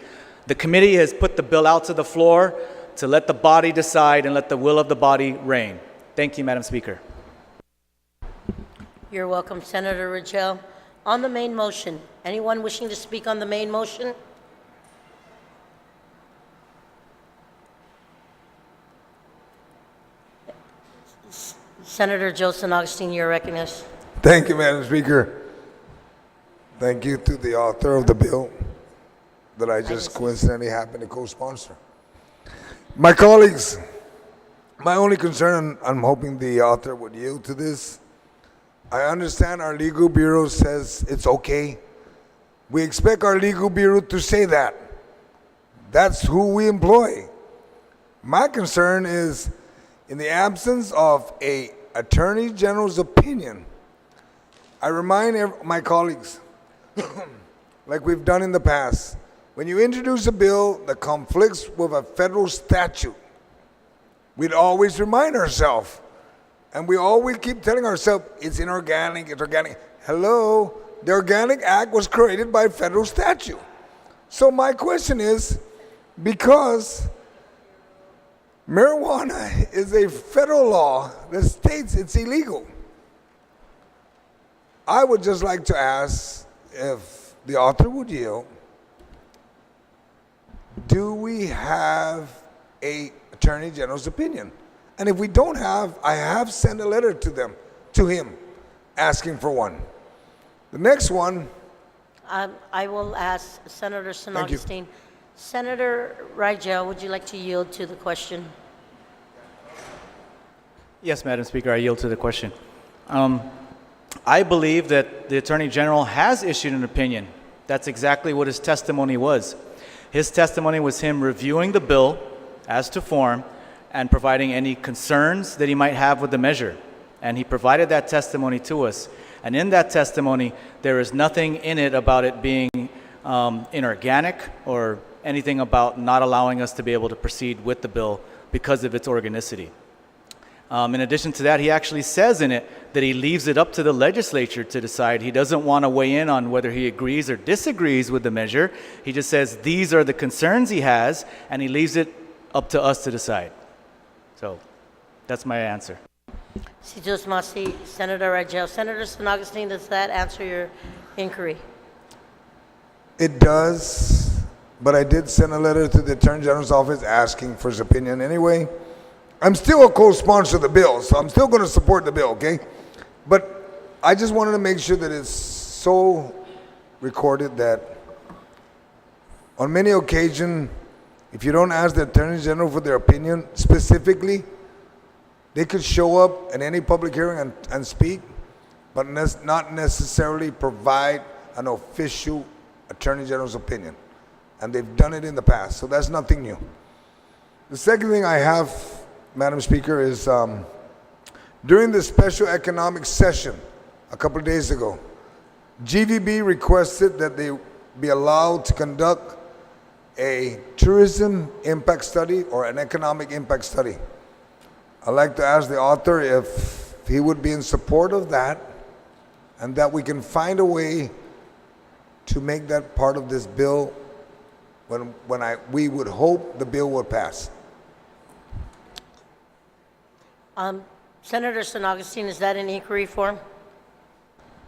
[SPEAKER 10] The committee has put the bill out to the floor to let the body decide and let the will of the body reign. Thank you, Madam Speaker.
[SPEAKER 1] You're welcome, Senator Rangel. On the main motion, anyone wishing to speak on the main motion? Senator Joseph Augustine, you're recognized.
[SPEAKER 4] Thank you, Madam Speaker. Thank you to the author of the bill that I just coincidentally happened to co-sponsor. My colleagues, my only concern, I'm hoping the author would yield to this. I understand our legal bureau says it's okay. We expect our legal bureau to say that. That's who we employ. My concern is, in the absence of an Attorney General's opinion, I remind my colleagues, like we've done in the past, when you introduce a bill that conflicts with a federal statute, we'd always remind ourselves, and we always keep telling ourselves, it's inorganic, it's organic. Hello, the Organic Act was created by federal statute. So my question is, because marijuana is a federal law that states it's illegal, I would just like to ask if the author would yield, do we have a Attorney General's opinion? And if we don't have, I have sent a letter to him, asking for one. The next one.
[SPEAKER 1] I will ask Senator San
[SPEAKER 4] Thank you.
[SPEAKER 1] Augustine. Senator Rangel, would you like to yield to the question?
[SPEAKER 10] Yes, Madam Speaker, I yield to the question. I believe that the Attorney General has issued an opinion. That's exactly what his testimony was. His testimony was him reviewing the bill as to form and providing any concerns that he might have with the measure. And he provided that testimony to us. And in that testimony, there is nothing in it about it being inorganic or anything about not allowing us to be able to proceed with the bill because of its organicity. In addition to that, he actually says in it that he leaves it up to the legislature to decide. He doesn't want to weigh in on whether he agrees or disagrees with the measure. He just says these are the concerns he has, and he leaves it up to us to decide. So that's my answer.
[SPEAKER 1] Senator Rangel. Senator San Augustine, does that answer your inquiry?
[SPEAKER 4] It does, but I did send a letter to the Attorney General's office asking for his opinion anyway. I'm still a co-sponsor of the bill, so I'm still going to support the bill, okay? But I just wanted to make sure that it's so recorded that on many occasions, if you don't ask the Attorney General for their opinion specifically, they could show up at any public hearing and speak, but not necessarily provide an official Attorney General's opinion. And they've done it in the past, so that's nothing new. The second thing I have, Madam Speaker, is during the special economic session a couple of days ago, GVB requested that they be allowed to conduct a tourism impact study or an economic impact study. I'd like to ask the author if he would be in support of that and that we can find a way to make that part of this bill when we would hope the bill would pass.
[SPEAKER 1] Senator San Augustine, is that in inquiry form?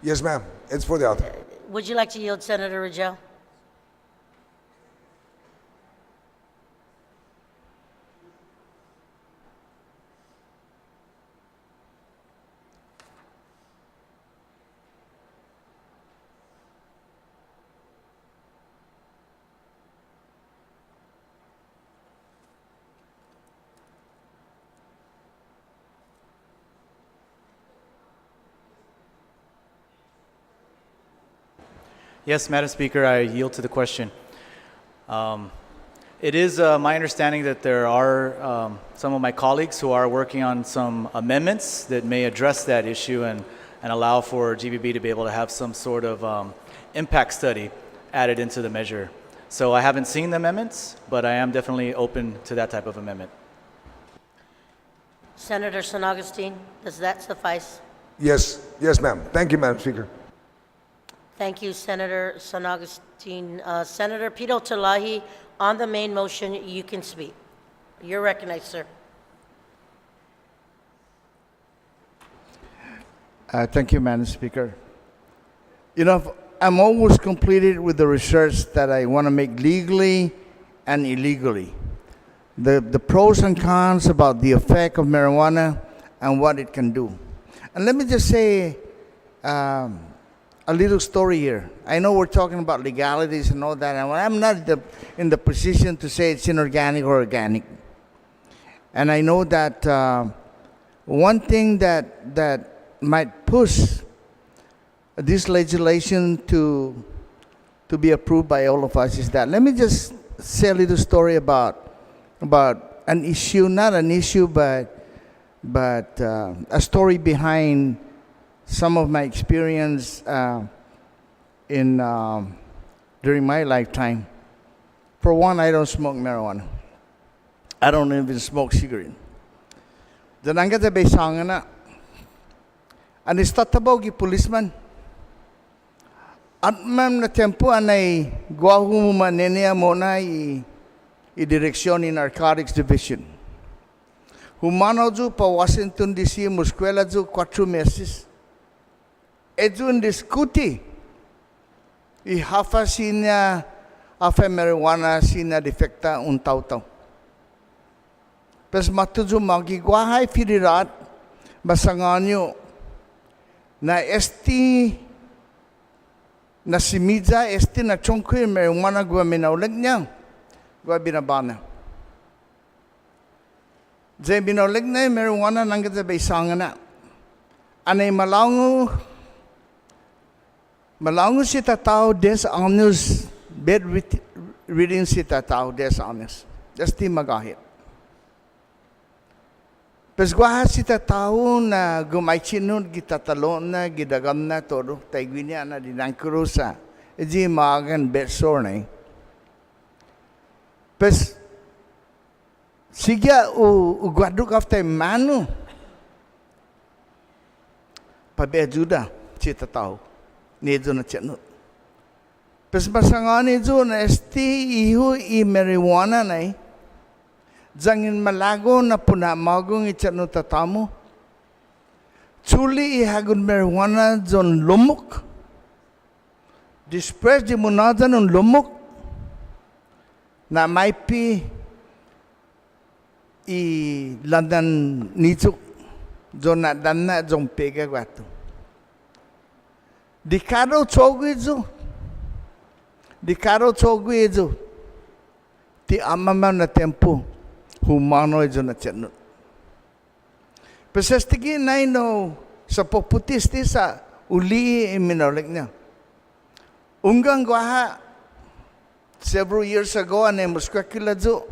[SPEAKER 4] Yes, ma'am. It's for the author.
[SPEAKER 1] Would you like to yield, Senator Rangel?
[SPEAKER 10] Yes, Madam Speaker, I yield to the question. It is my understanding that there are some of my colleagues who are working on some amendments that may address that issue and allow for GBB to be able to have some sort of impact study added into the measure. So I haven't seen the amendments, but I am definitely open to that type of amendment.
[SPEAKER 1] Senator San Augustine, does that suffice?
[SPEAKER 4] Yes, yes, ma'am. Thank you, Madam Speaker.
[SPEAKER 1] Thank you, Senator San Augustine. Senator Pito Talahi, on the main motion, you can speak. You're recognized, sir.
[SPEAKER 5] Thank you, Madam Speaker. You know, I'm almost completed with the research that I want to make legally and illegally. The pros and cons about the effect of marijuana and what it can do. And let me just say a little story here. I know we're talking about legalities and all that, and I'm not in the position to say it's inorganic or organic. And I know that one thing that might push this legislation to be approved by all of us is that, let me just say a little story about an issue, not an issue, but a story behind some of my experience during my lifetime. For one, I don't smoke marijuana. I don't even smoke cigarette. Dananga ta besanga na. An istatabaw gi policeman. At mam na tempo anay guwahu mo manenia mo na i-direksyon ni Narcotics Division. Humanaw ju pa Washington DC muskwela ju 4 meses. Edun diskuti. Ihafa sinya afa marijuana sinya defekta un taw-taw. Pes matuju magigwahay firirat basanganyo na esti na simidza esti na chongkoy marijuana gua minaulag niya gua binabana. Jay binaulag na marijuana nanggat sa baisanga na. Anay malango si tatao 10 anos bed reading si tatao 10 anos. Esti magahit. Pesguaha si tatao na gumaychinun gitatalon na gidagam na todo taigwinya na dinangkuro sa eji magan besor na. Pes sigya ugwaduk after manu pabejuda si tatao nejo na chenut. Pes masangan nejo na esti ihu I marijuana na Jangin malago na puna magong ichano tatamo. Chuli ihagun marijuana zon lumuk. Disperse di munadan un lumuk. Na maipi I landan nichuk. Zon na danna zon pega guato. Dikaro chogu izo. Ti amamam na tempo. Humano ito na tiyan. Pesastigi na ino sa poputisti sa uli minaulik niya. Unggang guaha, several years ago, ane muskwakiladzo.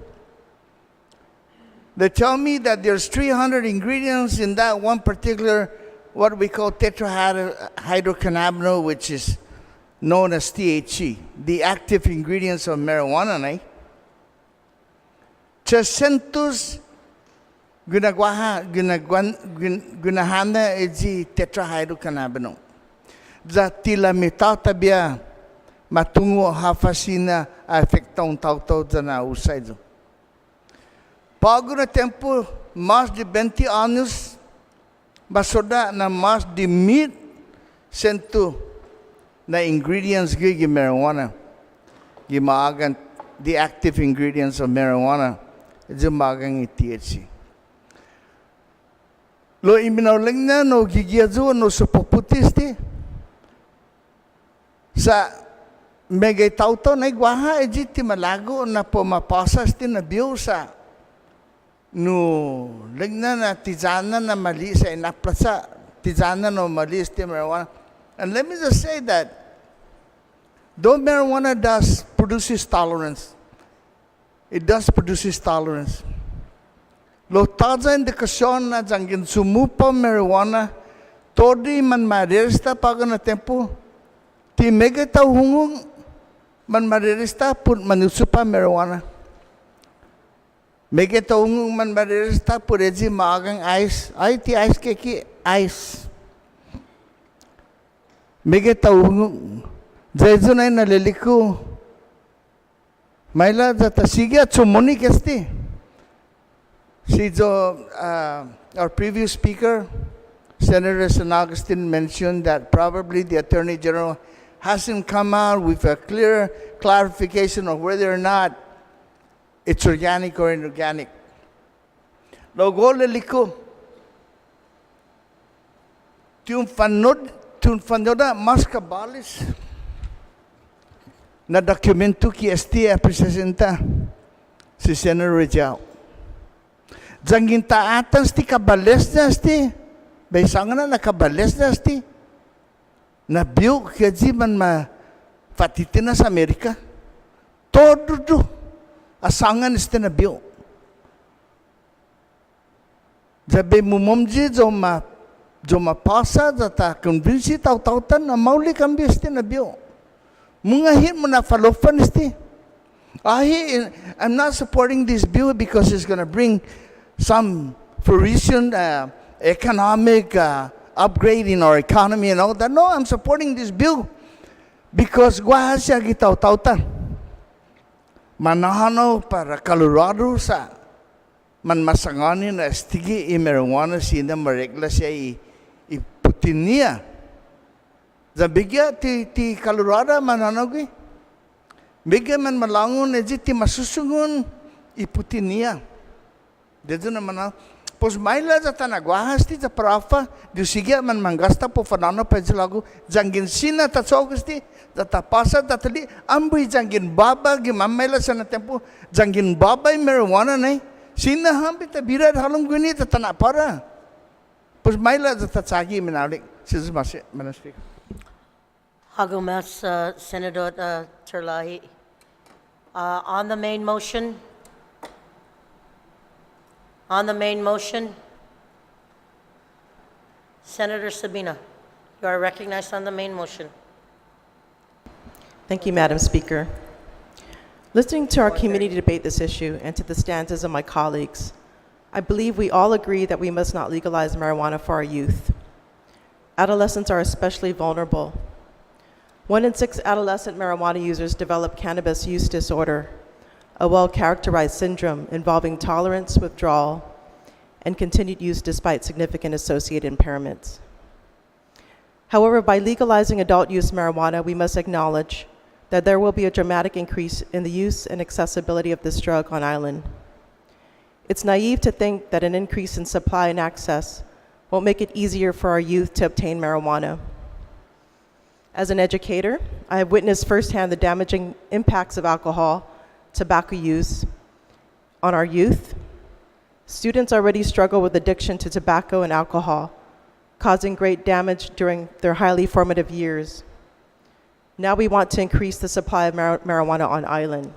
[SPEAKER 5] They tell me that there's 300 ingredients in that one particular, what we call tetrahydrocannabinol, which is known as THC, the active ingredients of marijuana, na 300 ginahana iji tetrahydrocannabinol. Za tila mitatabia matungo hafasina afecta un tau-tau na usay zo. Bago na tempo, mais de 20 anos, basoda na mais de 1,100 na ingredients gi marijuana. Gimaagan the active ingredients of marijuana. Jumagang THC. Lo iminaulang na no gigiazo no supoputisti sa megay tauto na igwaha ejiti malago na pumapasas din na biyosa no lagna na tizana na mali sa inaplasa tizana no mali sti marijuana. And let me just say that Though marijuana produces tolerance, it does produces tolerance. Lo taza indikasyon na jangin sumupa marijuana, todi man marirista paga na tempo, ti mega hungong man marirista put manusupa marijuana. Mega hungong man marirista put eji maagang ice, ay ti ice keki ice. Mega hungong, jaizo na naliliku, maila jata sige at sumuni kesti. Our previous speaker, Senator San Augustine, mentioned that probably the Attorney General hasn't come out with a clear clarification of whether or not it's organic or inorganic. Logo leliko, tiun mas kabalis na dokumento ki ST presenta si Senator Rejao. Jangin taatan sti kabales na sti. Baysangan na kabales na sti. Na biyo kaji man ma fatitin sa Amerika. Todo do. Asangan sti na biyo. Jabe mumomji jo ma pasa jata convince tau-tautan na mauli kambi sti na biyo. Mungahin mo na falofan sti. I'm not supporting this bill because it's going to bring some fruition, economic upgrade in our economy and all that. No, I'm supporting this bill because guahasya gitaw-tautan. Manahano para Colorado sa manmasangani na estigi i marijuana sina maregla siya iputin niya. Zabigya ti Colorado mananogi. Bigyan man malangon na ti masusungon iputin niya. Dito naman na, pos maila jata nagwahas ti prafa, di sige man manggasta po fanano pa lagu, jangin sina tatsogos ti, jata pasa tatali, amboy jangin baba, gimamayla sa na tempo, jangin baba yung marijuana na sina hampi ta birad halong guni tatana para. Pos maila jata tsagi minalik, sizmasi, Speaker.
[SPEAKER 1] Hagumas, Senator Terlahi. On the main motion, Senator Sabina, you are recognized on the main motion.
[SPEAKER 11] Thank you, Madam Speaker. Listening to our committee debate this issue and to the stances of my colleagues, I believe we all agree that we must not legalize marijuana for our youth. Adolescents are especially vulnerable. 1 in 6 adolescent marijuana users develop cannabis use disorder, a well-characterized syndrome involving tolerance, withdrawal, and continued use despite significant associated impairments. However, by legalizing adult-use marijuana, we must acknowledge that there will be a dramatic increase in the use and accessibility of this drug on island. It's naive to think that an increase in supply and access won't make it easier for our youth to obtain marijuana. As an educator, I have witnessed firsthand the damaging impacts of alcohol, tobacco use on our youth. Students already struggle with addiction to tobacco and alcohol, causing great damage during their highly formative years. Now we want to increase the supply of marijuana on island.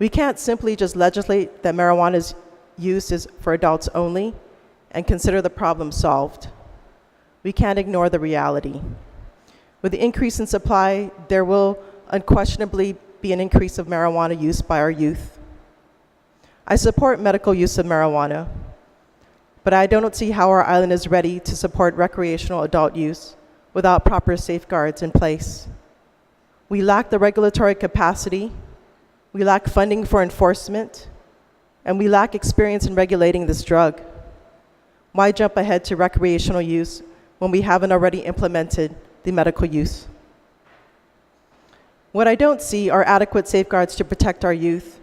[SPEAKER 11] We can't simply just legislate that marijuana's use is for adults only and consider the problem solved. We can't ignore the reality. With the increase in supply, there will unquestionably be an increase of marijuana use by our youth. I support medical use of marijuana, but I don't see how our island is ready to support recreational adult use without proper safeguards in place. We lack the regulatory capacity, we lack funding for enforcement, and we lack experience in regulating this drug. Why jump ahead to recreational use when we haven't already implemented the medical use? What I don't see are adequate safeguards to protect our youth.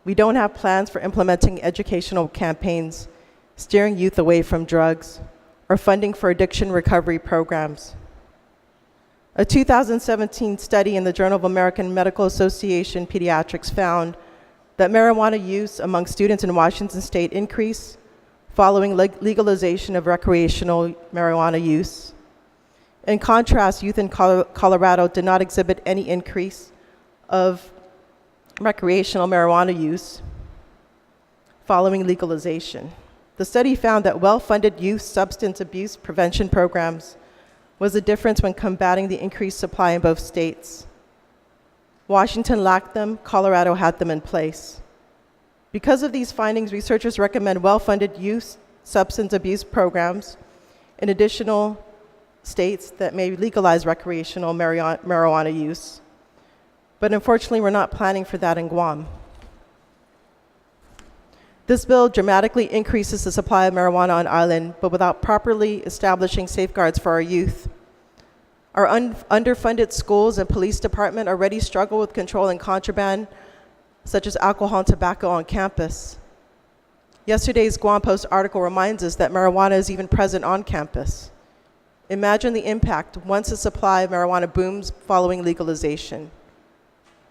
[SPEAKER 11] We don't have plans for implementing educational campaigns, steering youth away from drugs, or funding for addiction recovery programs. A 2017 study in the Journal of American Medical Association Pediatrics found that marijuana use among students in Washington state increased following legalization of recreational marijuana use. In contrast, youth in Colorado did not exhibit any increase of recreational marijuana use following legalization. The study found that well-funded youth substance abuse prevention programs was the difference when combating the increased supply in both states. Washington lacked them, Colorado had them in place. Because of these findings, researchers recommend well-funded youth substance abuse programs in additional states that may legalize recreational marijuana use. But unfortunately, we're not planning for that in Guam. This bill dramatically increases the supply of marijuana on island, but without properly establishing safeguards for our youth. Our underfunded schools and police department already struggle with controlling contraband, such as alcohol and tobacco on campus. Yesterday's Guam Post article reminds us that marijuana is even present on campus. Imagine the impact once the supply of marijuana booms following legalization.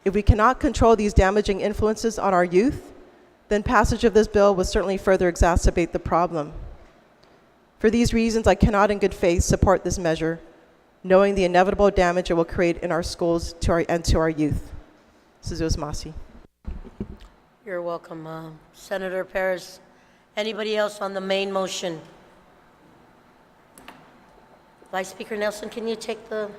[SPEAKER 11] If we cannot control these damaging influences on our youth, then passage of this bill will certainly further exacerbate the problem. For these reasons, I cannot in good faith support this measure, knowing the inevitable damage it will create in our schools and to our youth. Suzos Masi.
[SPEAKER 1] You're welcome, Senator Perez. Anybody else on the main motion? Vice Speaker Nelson, can you take the...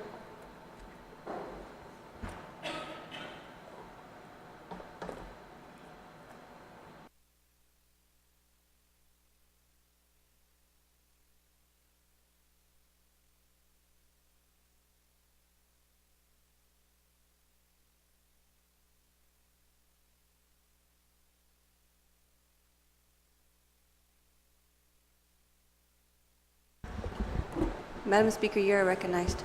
[SPEAKER 3] Madam Speaker, you are recognized.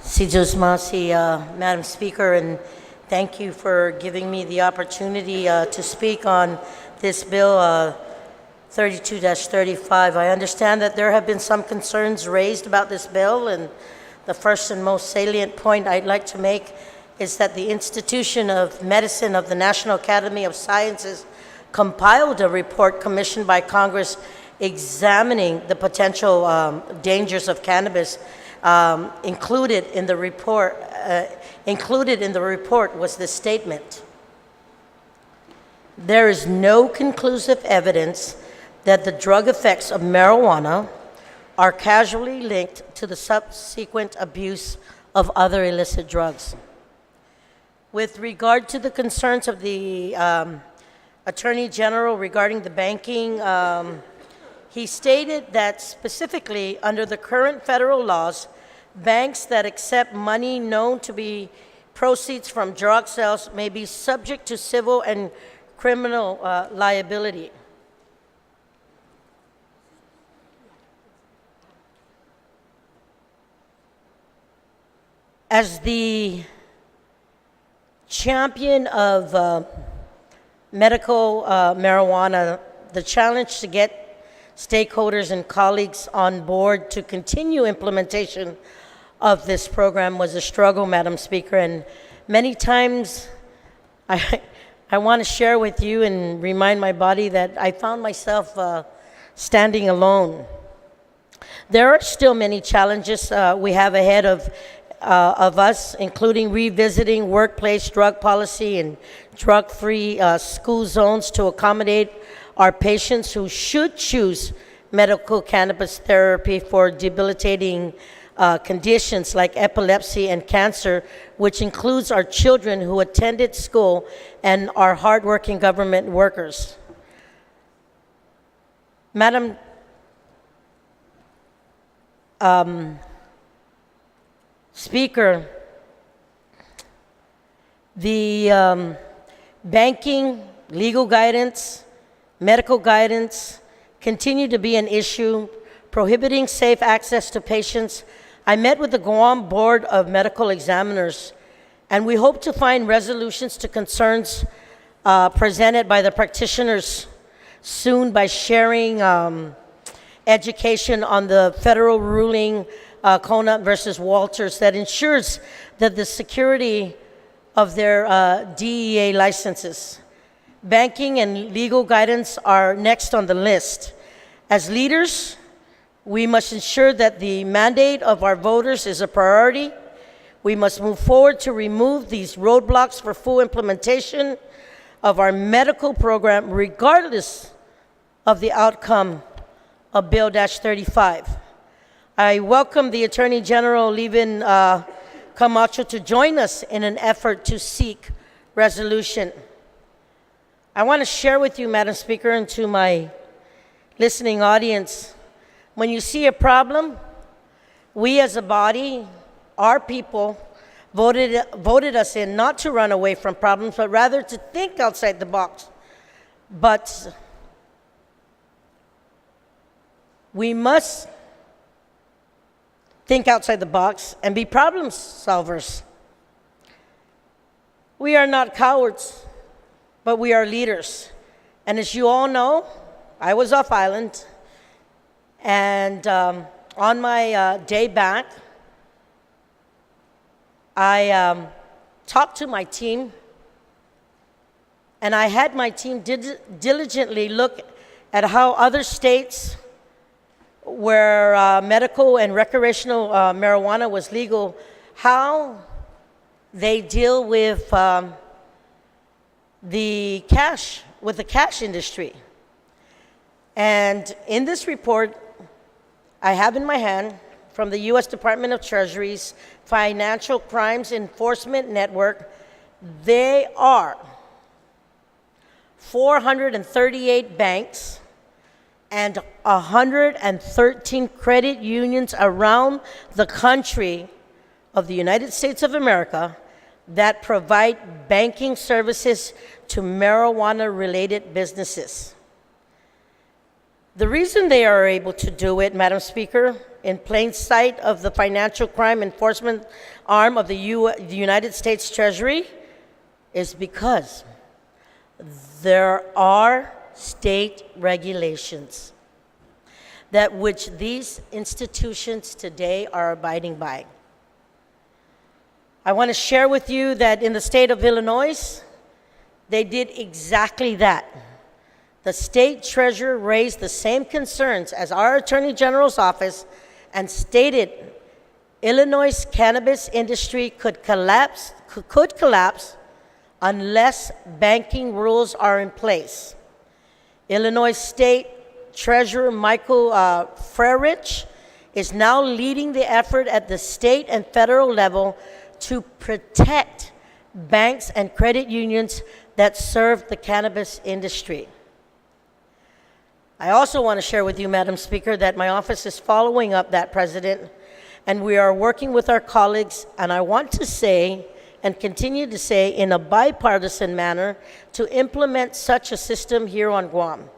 [SPEAKER 1] Sijos Masi, Madam Speaker, and thank you for giving me the opportunity to speak on this bill 32-35. I understand that there have been some concerns raised about this bill, and the first and most salient point I'd like to make is that the Institution of Medicine of the National Academy of Sciences compiled a report commissioned by Congress examining the potential dangers of cannabis. Included in the report was this statement: there is no conclusive evidence that the drug effects of marijuana are causally linked to the subsequent abuse of other illicit drugs. With regard to the concerns of the Attorney General regarding the banking, he stated that specifically under the current federal laws, banks that accept money known to be proceeds from drug sales may be subject to civil and criminal liability. As the champion of medical marijuana, the challenge to get stakeholders and colleagues on board to continue implementation of this program was a struggle, Madam Speaker, and many times I want to share with you and remind my body that I found myself standing alone. There are still many challenges we have ahead of us, including revisiting workplace drug policy and drug-free school zones to accommodate our patients who should choose medical cannabis therapy for debilitating conditions like epilepsy and cancer, which includes our children who attended school and our hardworking government workers. Madam Speaker, the banking, legal guidance, medical guidance continue to be an issue, prohibiting safe access to patients. I met with the Guam Board of Medical Examiners, and we hope to find resolutions to concerns presented by the practitioners soon by sharing education on the federal ruling Conant versus Walters that ensures that the security of their DEA licenses. Banking and legal guidance are next on the list. As leaders, We must ensure that the mandate of our voters is a priority. We must move forward to remove these roadblocks for full implementation of our medical program, regardless of the outcome of Bill-35. I welcome the Attorney General, Levin Camacho, to join us in an effort to seek resolution. I want to share with you, Madam Speaker, and to my listening audience, when you see a problem, we as a body, our people, voted us in not to run away from problems, but rather to think outside the box. But we must think outside the box and be problem solvers. We are not cowards, but we are leaders. And as you all know, I was off island, and on my day back, I talked to my team, and I had my team diligently look at how other states where medical and recreational marijuana was legal, how they deal with the cash industry. And in this report, I have in my hand from the U.S. Department of Treasury's Financial Crimes Enforcement Network, they are 438 banks and 113 credit unions around the country of the United States of America that provide banking services to marijuana-related businesses. The reason they are able to do it, Madam Speaker, in plain sight of the financial crime enforcement arm of the United States Treasury, is because there are state regulations that which these institutions today are abiding by. I want to share with you that in the state of Illinois, they did exactly that. The state treasurer raised the same concerns as our Attorney General's office and stated Illinois' cannabis industry could collapse unless banking rules are in place. Illinois State Treasurer Michael Frerich is now leading the effort at the state and federal level to protect banks and credit unions that serve the cannabis industry. I also want to share with you, Madam Speaker, that my office is following up that precedent, and we are working with our colleagues, and I want to say, and continue to say, in a bipartisan manner, to implement such a system here on Guam.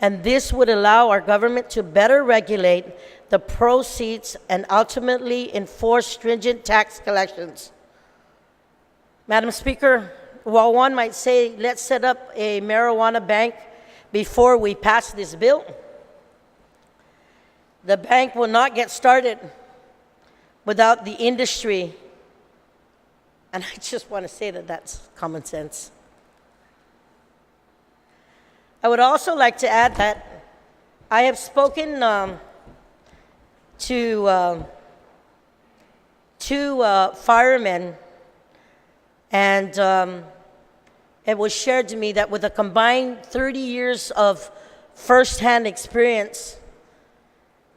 [SPEAKER 1] And this would allow our government to better regulate the proceeds and ultimately enforce stringent tax collections. Madam Speaker, while one might say, let's set up a marijuana bank before we pass this bill, the bank will not get started without the industry. And I just want to say that that's common sense. I would also like to add that I have spoken to two firemen, and it was shared to me that with a combined 30 years of firsthand experience,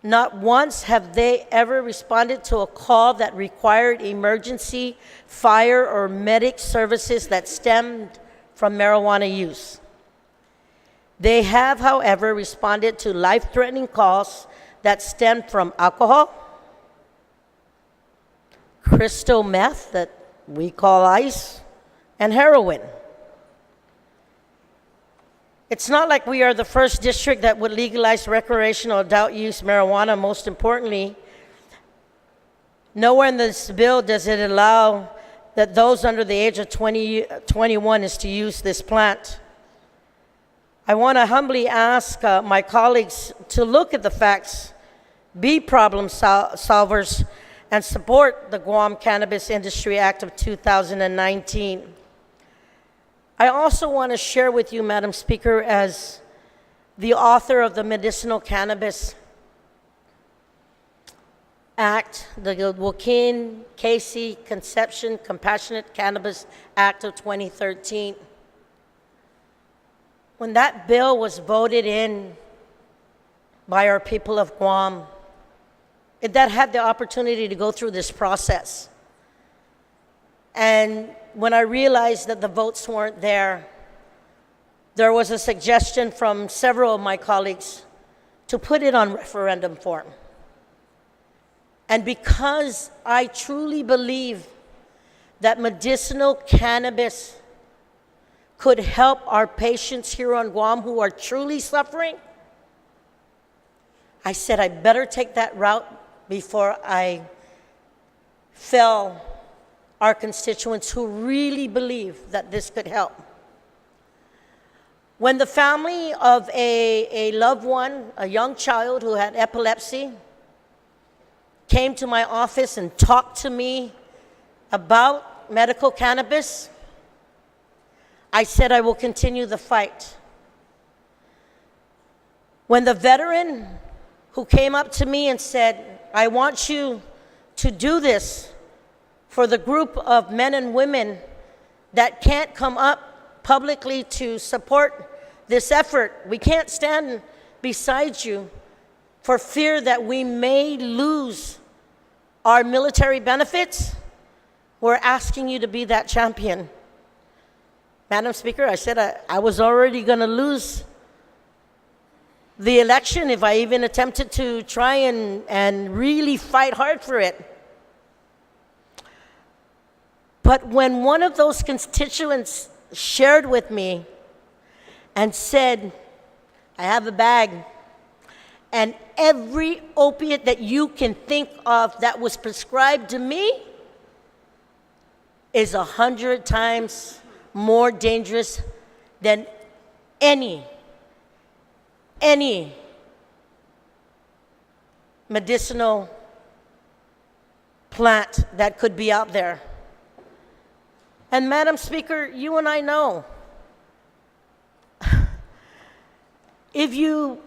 [SPEAKER 1] not once have they ever responded to a call that required emergency fire or medic services that stemmed from marijuana use. They have, however, responded to life-threatening calls that stemmed from alcohol, crystal meth that we call ice, and heroin. It's not like we are the first district that would legalize recreational adult use marijuana. Most importantly, nowhere in this bill does it allow that those under the age of 21 is to use this plant. I want to humbly ask my colleagues to look at the facts, be problem solvers, and support the Guam Cannabis Industry Act of 2019. I also want to share with you, Madam Speaker, as the author of the medicinal cannabis, Act, the Joaquin Casey Conception Compassionate Cannabis Act of 2013. When that bill was voted in by our people of Guam, that had the opportunity to go through this process. And when I realized that the votes weren't there, there was a suggestion from several of my colleagues to put it on referendum form. And because I truly believe that medicinal cannabis could help our patients here on Guam who are truly suffering, I said I better take that route before I fail our constituents who really believe that this could help. When the family of a loved one, a young child who had epilepsy, came to my office and talked to me about medical cannabis, I said I will continue the fight. When the veteran who came up to me and said, I want you to do this for the group of men and women that can't come up publicly to support this effort, we can't stand beside you for fear that we may lose our military benefits, we're asking you to be that champion. Madam Speaker, I said I was already going to lose the election if I even attempted to try and really fight hard for it. But when one of those constituents shared with me and said, I have a bag, and every opiate that you can think of that was prescribed to me is 100 times more dangerous than any medicinal plant that could be out there. And Madam Speaker, you and I know, if you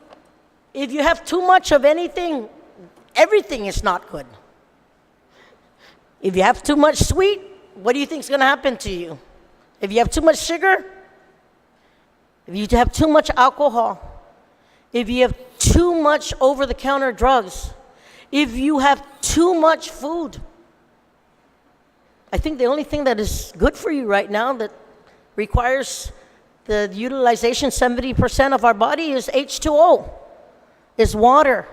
[SPEAKER 1] have too much of anything, everything is not good. If you have too much sweet, what do you think is going to happen to you? If you have too much sugar, if you have too much alcohol, if you have too much over-the-counter drugs, if you have too much food, I think the only thing that is good for you right now that requires the utilization 70% of our body is H2O, is water.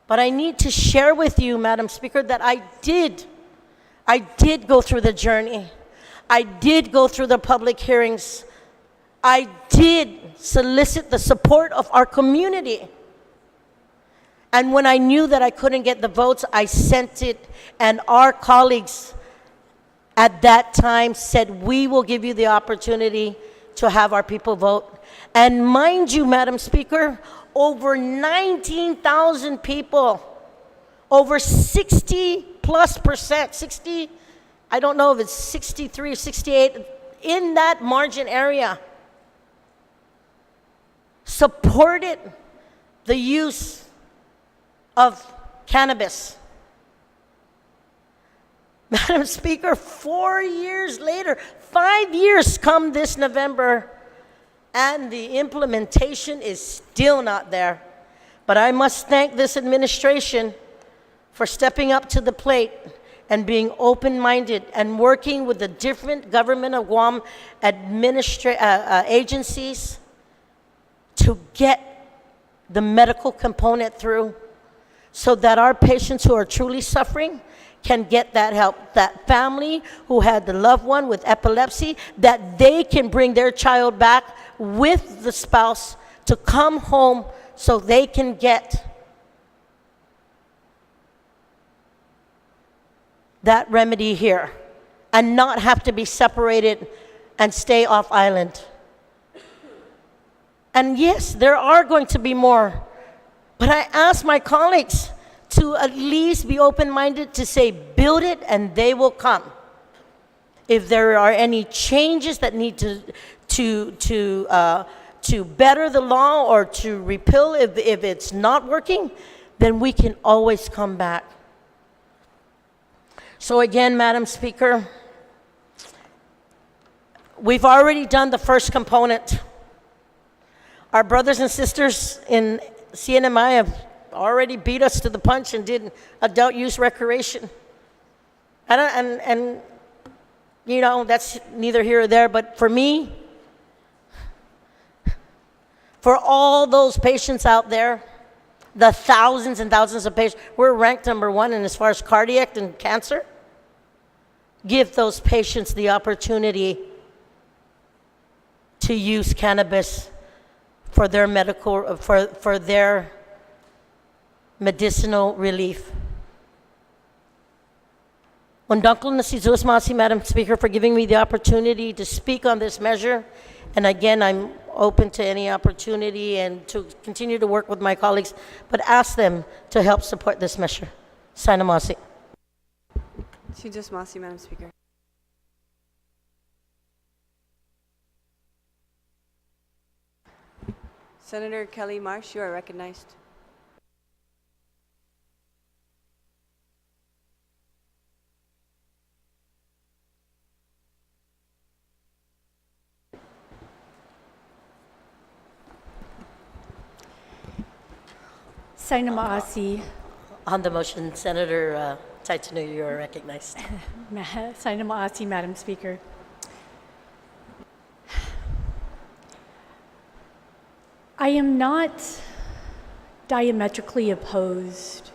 [SPEAKER 1] But I need to share with you, Madam Speaker, that I did go through the journey. I did go through the public hearings. I did solicit the support of our community. And when I knew that I couldn't get the votes, I sent it, and our colleagues at that time said, we will give you the opportunity to have our people vote. And mind you, Madam Speaker, over 19,000 people, over 60+%, 60, I don't know if it's 63 or 68, in that margin area, supported the use of cannabis. Madam Speaker, 4 years later, 5 years come this November, and the implementation is still not there. But I must thank this administration for stepping up to the plate and being open-minded and working with the different government of Guam agencies to get the medical component through so that our patients who are truly suffering can get that help. That family who had the loved one with epilepsy, that they can bring their child back with the spouse to come home so they can get that remedy here and not have to be separated and stay off island. And yes, there are going to be more, but I ask my colleagues to at least be open-minded to say, build it and they will come. If there are any changes that need to better the law or to repeal if it's not working, then we can always come back. So again, Madam Speaker, we've already done the first component. Our brothers and sisters in CNMI have already beat us to the punch and did adult use recreation. And you know, that's neither here or there, but for me, for all those patients out there, the thousands and thousands of patients, we're ranked #1 in as far as cardiac and cancer. Give those patients the opportunity to use cannabis for their for their medicinal relief. Undangkol na si Zeus Masi, Madam Speaker, for giving me the opportunity to speak on this measure. And again, I'm open to any opportunity and to continue to work with my colleagues, but ask them to help support this measure. Sana Masi.
[SPEAKER 3] Si Zeus Masi, Madam Speaker. Senator Kelly Marsh, you are recognized.
[SPEAKER 6] Saina Maasi,
[SPEAKER 1] On the motion, Senator Taitanu, you are recognized.
[SPEAKER 6] Saina Maasi, Madam Speaker. I am not diametrically opposed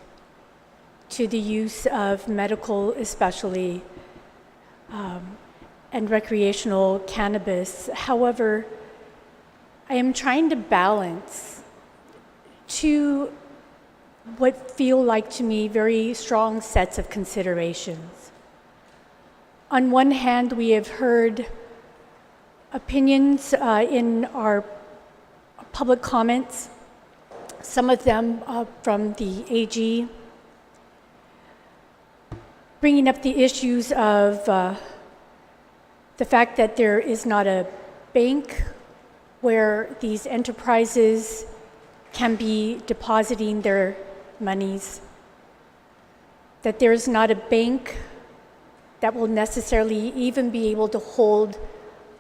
[SPEAKER 6] to the use of medical, especially, and recreational cannabis. However, I am trying to balance two what feel like to me very strong sets of considerations. On one hand, we have heard opinions in our public comments, some of them from the AG, bringing up the issues of the fact that there is not a bank where these enterprises can be depositing their monies, that there is not a bank that will necessarily even be able to hold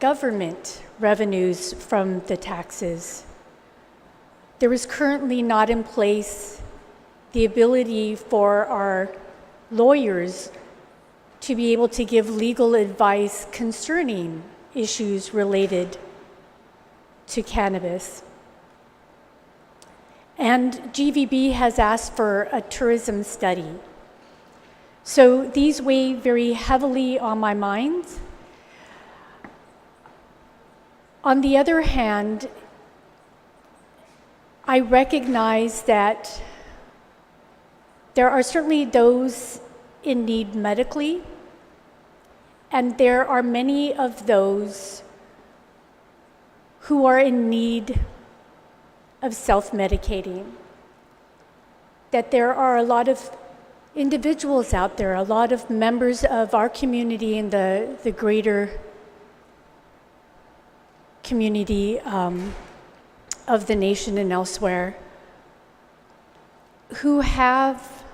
[SPEAKER 6] government revenues from the taxes. There is currently not in place the ability for our lawyers to be able to give legal advice concerning issues related to cannabis. And GVB has asked for a tourism study. So these weigh very heavily on my mind. On the other hand, I recognize that there are certainly those in need medically, and there are many of those who are in need of self-medicating. That there are a lot of individuals out there, a lot of members of our community and the greater community of the nation and elsewhere, who have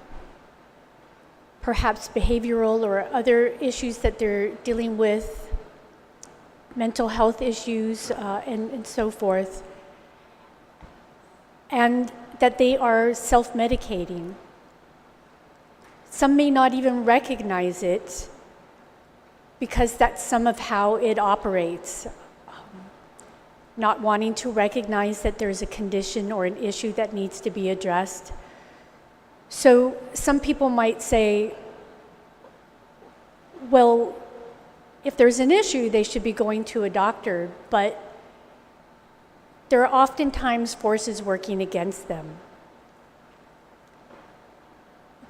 [SPEAKER 6] perhaps behavioral or other issues that they're dealing with, mental health issues, and so forth, and that they are self-medicating. Some may not even recognize it because that's some of how it operates. Not wanting to recognize that there's a condition or an issue that needs to be addressed. So some people might say, well, if there's an issue, they should be going to a doctor, but there are oftentimes forces working against them.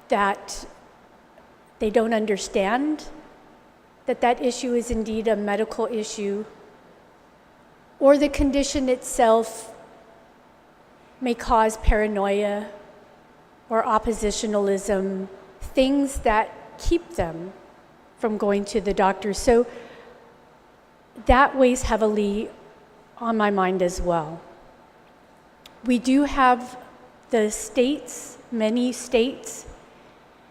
[SPEAKER 6] That they don't understand that that issue is indeed a medical issue, or the condition itself may cause paranoia or oppositionalism, things that keep them from going to the doctor. So that weighs heavily on my mind as well. We do have the states, many states,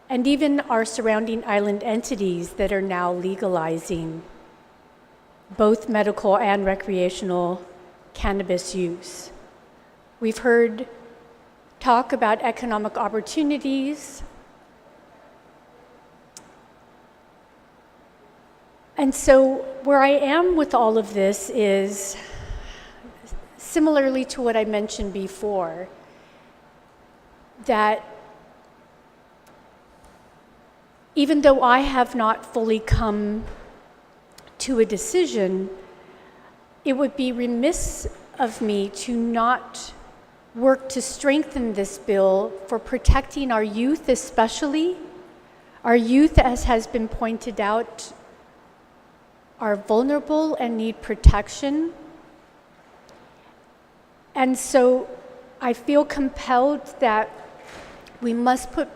[SPEAKER 6] and even our surrounding island entities that are now legalizing both medical and recreational cannabis use. We've heard talk about economic opportunities. And so where I am with all of this is similarly to what I mentioned before, that even though I have not fully come to a decision, it would be remiss of me to not work to strengthen this bill for protecting our youth especially. Our youth, as has been pointed out, are vulnerable and need protection. And so I feel compelled that we must put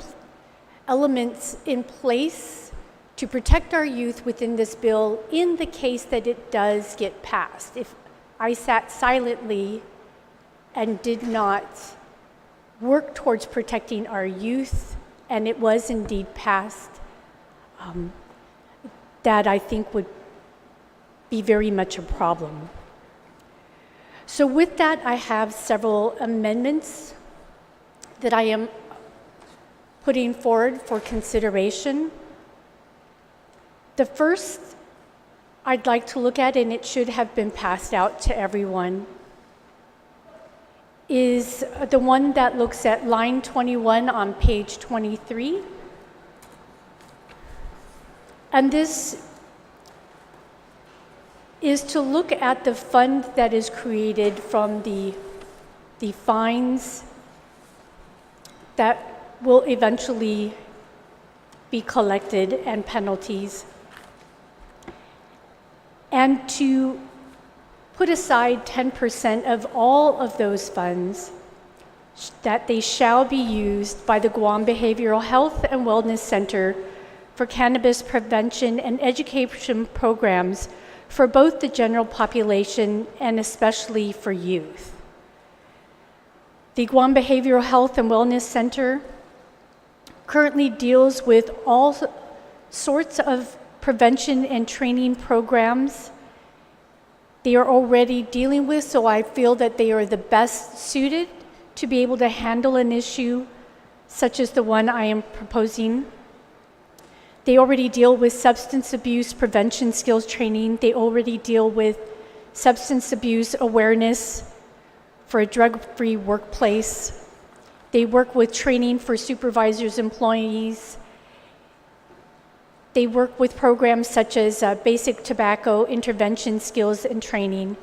[SPEAKER 6] elements in place to protect our youth within this bill in the case that it does get passed. If I sat silently and did not work towards protecting our youth, and it was indeed passed, that I think would be very much a problem. So with that, I have several amendments that I am putting forward for consideration. The first I'd like to look at, and it should have been passed out to everyone, is the one that looks at line 21 on page 23. And this is to look at the fund that is created from the fines that will eventually be collected and penalties, and to put aside 10% of all of those funds that they shall be used by the Guam Behavioral Health and Wellness Center for cannabis prevention and education programs for both the general population and especially for youth. The Guam Behavioral Health and Wellness Center currently deals with all sorts of prevention and training programs they are already dealing with, so I feel that they are the best suited to be able to handle an issue such as the one I am proposing. They already deal with substance abuse prevention skills training. They already deal with substance abuse awareness for a drug-free workplace. They work with training for supervisors, employees. They work with programs such as basic tobacco intervention skills and training.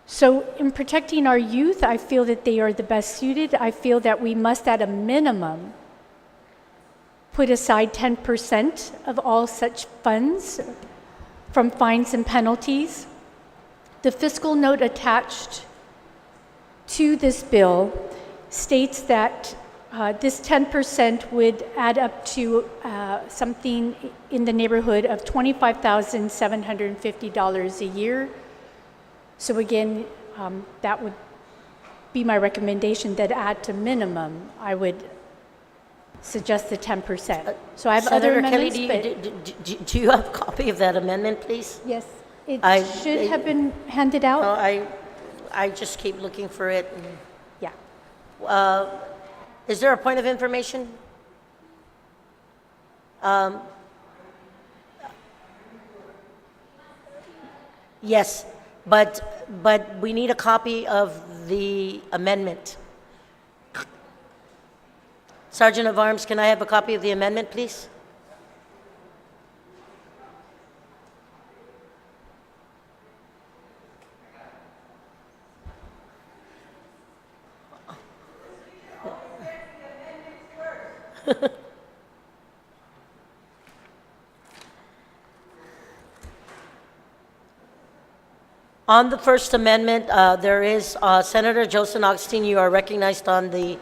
[SPEAKER 6] So in protecting our youth, I feel that they are the best suited. I feel that we must, at a minimum, put aside 10% of all such funds from fines and penalties. The fiscal note attached to this bill states that this 10% would add up to something in the neighborhood of $25,750 a year. So again, that would be my recommendation, that at a minimum, I would suggest the 10%. So I have other
[SPEAKER 1] Senator Kelly,
[SPEAKER 6] amendments,
[SPEAKER 1] do you have a copy of that amendment, please?
[SPEAKER 6] yes, it
[SPEAKER 1] I-
[SPEAKER 6] should have been handed out.
[SPEAKER 1] No, I just keep looking for it.
[SPEAKER 6] Yeah.
[SPEAKER 1] Is there a point of information? Yes, but we need a copy of the amendment. Sergeant of Arms, can I have a copy of the amendment, please? On the First Amendment, there is Senator Joseph Augustine. You are recognized on the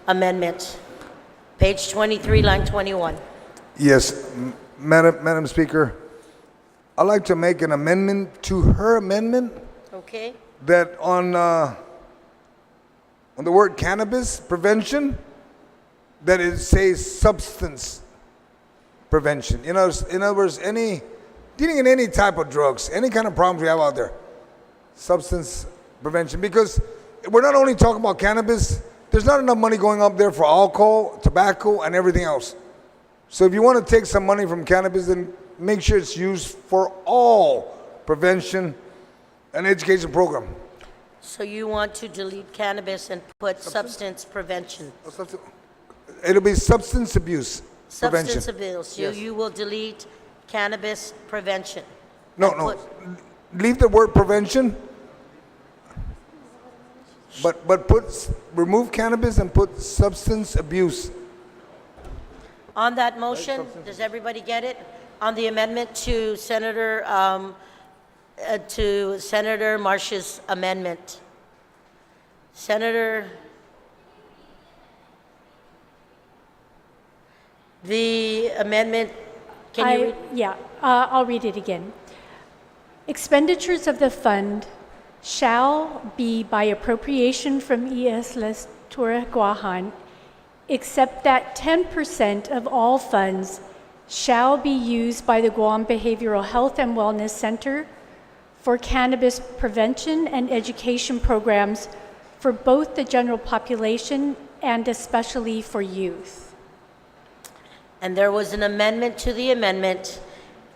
[SPEAKER 1] amendment. Page 23, line 21.
[SPEAKER 4] Yes, Madam Speaker, I'd like to make an amendment to her amendment
[SPEAKER 1] Okay?
[SPEAKER 4] that on on the word cannabis prevention, that it says substance prevention. In other words, dealing in any type of drugs, any kind of problems we have out there, substance prevention. Because we're not only talking about cannabis, there's not enough money going up there for alcohol, tobacco, and everything else. So if you want to take some money from cannabis, then make sure it's used for all prevention and education program.
[SPEAKER 1] So you want to delete cannabis and put substance prevention?
[SPEAKER 4] It'll be substance abuse prevention.
[SPEAKER 1] Substance abuse.
[SPEAKER 4] Yes.
[SPEAKER 1] You will delete cannabis prevention.
[SPEAKER 4] No,
[SPEAKER 1] and
[SPEAKER 4] no.
[SPEAKER 1] put-
[SPEAKER 4] Leave the word prevention, but remove cannabis and put substance abuse.
[SPEAKER 1] On that motion, does everybody get it? On the amendment to Senator Marsh's amendment. The amendment, can you read?
[SPEAKER 6] Yeah, I'll read it again. Expenditures of the fund shall be by appropriation from ES Les Torre Guahan, except that 10% of all funds shall be used by the Guam Behavioral Health and Wellness Center for cannabis prevention and education programs for both the general population and especially for youth.
[SPEAKER 1] And there was an amendment to the amendment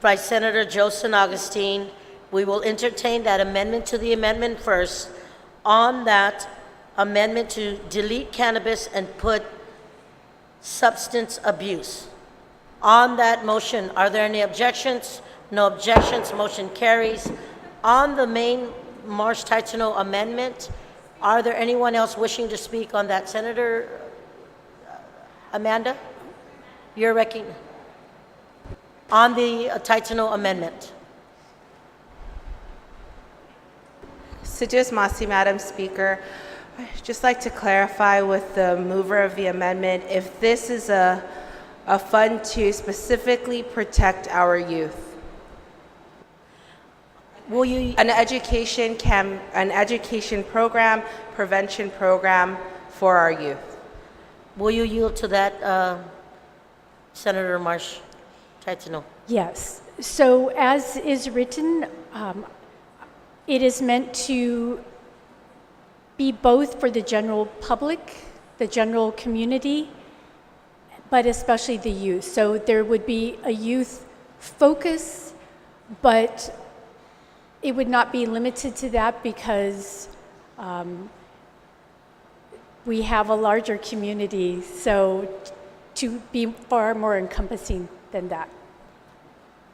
[SPEAKER 1] by Senator Joseph Augustine. We will entertain that amendment to the amendment first. On that amendment to delete cannabis and put substance abuse. On that motion, are there any objections? No objections, motion carries. On the main Marsh Titano amendment, are there anyone else wishing to speak on that? Senator Amanda? You're recognized. On the Titano amendment.
[SPEAKER 12] Sijis Masi, Madam Speaker. I'd just like to clarify with the mover of the amendment, if this is a fund to specifically protect our youth.
[SPEAKER 1] Will you?
[SPEAKER 12] An education program, prevention program for our youth.
[SPEAKER 1] Will you yield to that, Senator Marsh Titano?
[SPEAKER 6] Yes. So as is written, it is meant to be both for the general public, the general community, but especially the youth. So there would be a youth focus, but it would not be limited to that because we have a larger community, so to be far more encompassing than that.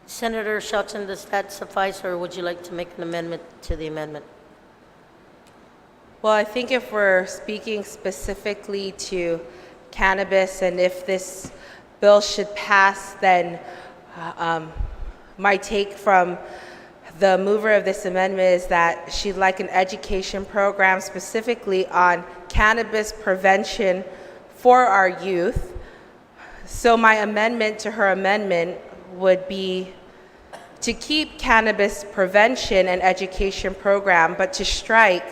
[SPEAKER 1] Senator Shelton, does that suffice, or would you like to make an amendment to the amendment?
[SPEAKER 12] Well, I think if we're speaking specifically to cannabis and if this bill should pass, then my take from the mover of this amendment is that she'd like an education program specifically on cannabis prevention for our youth. So my amendment to her amendment would be to keep cannabis prevention and education program, but to strike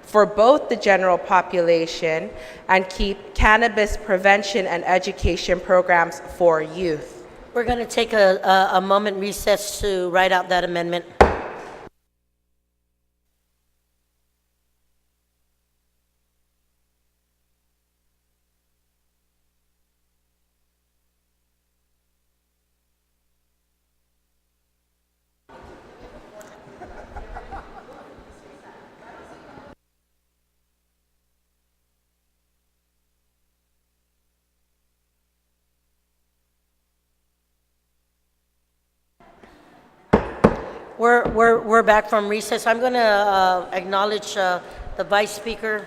[SPEAKER 12] for both the general population and keep cannabis prevention and education programs for youth.
[SPEAKER 1] We're going to take a moment recess to write out that amendment. We're back from recess. I'm going to acknowledge the Vice Speaker,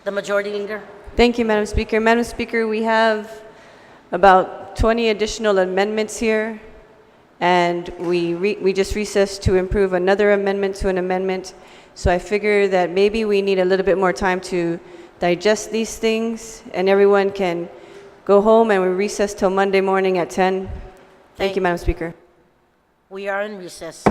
[SPEAKER 1] the Majority Leader.
[SPEAKER 3] Thank you, Madam Speaker. Madam Speaker, we have about 20 additional amendments here, and we just recessed to improve another amendment to an amendment. So I figure that maybe we need a little bit more time to digest these things, and everyone can go home, and we recess till Monday morning at 10. Thank you, Madam Speaker.
[SPEAKER 1] We are in recess.